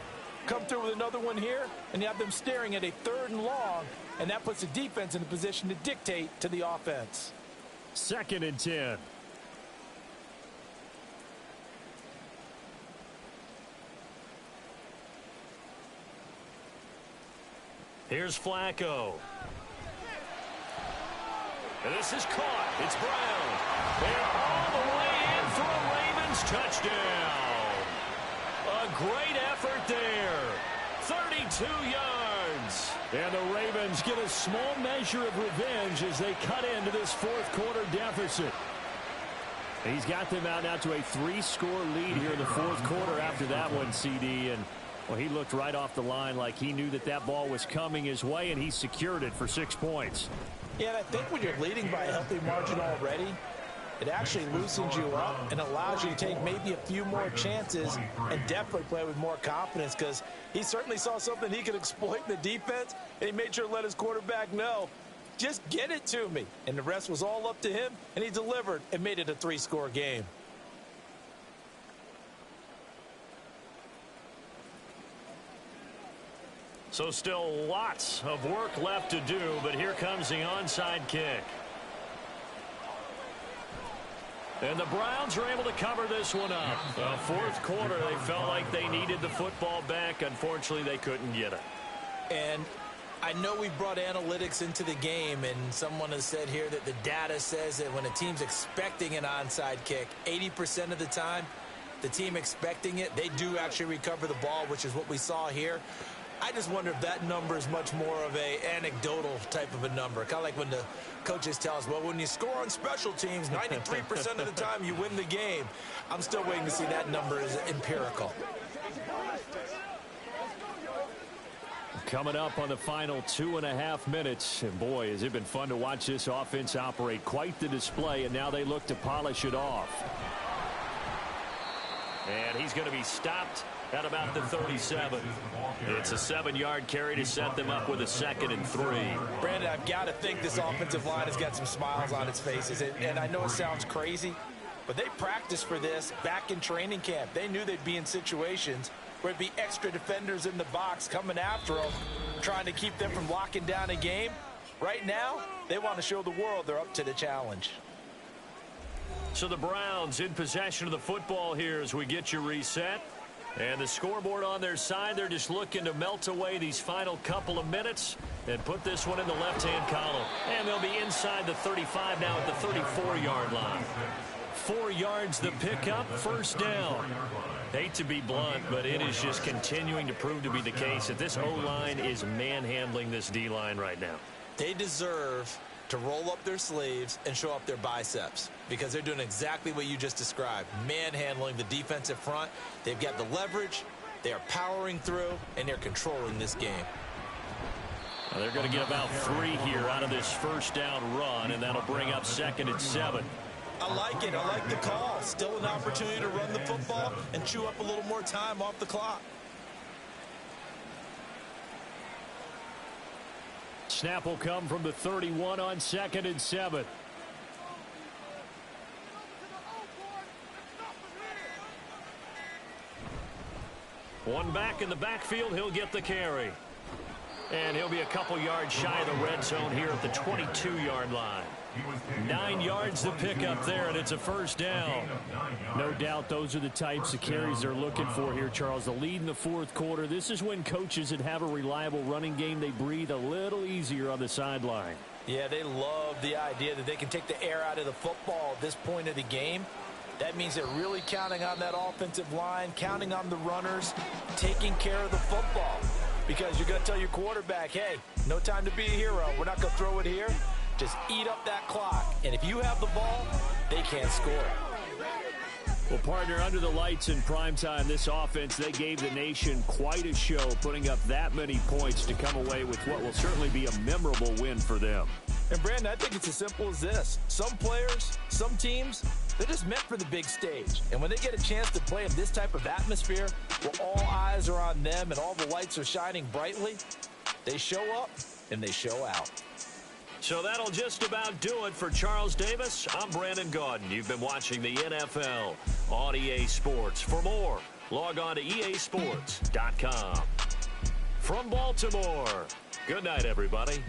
Come through with another one here, and you have them staring at a 3rd and long, and that puts the defense in a position to dictate to the offense. 2nd and 10. Here's Flacco. And this is caught. It's Brown. They're all the way in for a Ravens touchdown. A great effort there. 32 yards. And the Ravens get a small measure of revenge as they cut into this 4th quarter deficit. He's got them out now to a 3-score lead here in the 4th quarter after that one, CD. And, well, he looked right off the line like he knew that that ball was coming his way, and he secured it for 6 points. Yeah, and I think when you're leading by a healthy margin already, it actually loosens you up and allows you to take maybe a few more chances and definitely play with more confidence, because he certainly saw something he could exploit in the defense, and he made sure to let his quarterback know, just get it to me. And the rest was all up to him, and he delivered and made it a 3-score game. So still lots of work left to do, but here comes the onside kick. And the Browns are able to cover this one up. The 4th quarter, they felt like they needed the football back. Unfortunately, they couldn't get it. And I know we brought analytics into the game, and someone has said here that the data says that when a team's expecting an onside kick, 80% of the time, the team expecting it, they do actually recover the ball, which is what we saw here. I just wonder if that number is much more of a anecdotal type of a number. Kind of like when the coaches tell us, well, when you score on special teams, 93% of the time you win the game. I'm still waiting to see that number is empirical. Coming up on the final 2.5 minutes. And boy, has it been fun to watch this offense operate. Quite the display, and now they look to polish it off. And he's going to be stopped at about the 37. It's a 7-yard carry to set them up with a 2nd and 3. Brandon, I've got to think this offensive line has got some smiles on its faces. And I know it sounds crazy, but they practiced for this back in training camp. They knew they'd be in situations where it'd be extra defenders in the box coming after them, trying to keep them from locking down a game. Right now, they want to show the world they're up to the challenge. So the Browns in possession of the football here as we get you reset. And the scoreboard on their side, they're just looking to melt away these final couple of minutes and put this one in the left-hand column. And they'll be inside the 35 now at the 34-yard line. 4 yards the pickup, 1st down. Hate to be blunt, but it is just continuing to prove to be the case that this O-line is manhandling this D-line right now. They deserve to roll up their sleeves and show up their biceps, because they're doing exactly what you just described, manhandling the defensive front. They've got the leverage, they are powering through, and they're controlling this game. Well, they're going to get about 3 here out of this 1st down run, and that'll bring up 2nd and 7. I like it. I like the call. Still an opportunity to run the football and chew up a little more time off the clock. Snap will come from the 31 on 2nd and 7. One back in the backfield. He'll get the carry. And he'll be a couple yards shy of the red zone here at the 22-yard line. 9 yards to pick up there, and it's a first down. No doubt those are the types of carries they're looking for here, Charles. The lead in the fourth quarter. This is when coaches that have a reliable running game, they breathe a little easier on the sideline. Yeah, they love the idea that they can take the air out of the football at this point of the game. That means they're really counting on that offensive line, counting on the runners, taking care of the football. Because you're going to tell your quarterback, hey, no time to be a hero. We're not going to throw it here. Just eat up that clock. And if you have the ball, they can't score. Well, partner, under the lights in primetime, this offense, they gave the nation quite a show, putting up that many points to come away with what will certainly be a memorable win for them. And, Brandon, I think it's as simple as this. Some players, some teams, they're just meant for the big stage. And when they get a chance to play in this type of atmosphere where all eyes are on them and all the lights are shining brightly, they show up and they show out. So that'll just about do it for Charles Davis. I'm Brandon Gaudin. You've been watching the NFL on EA Sports. For more, log on to easports.com. From Baltimore, good night, everybody.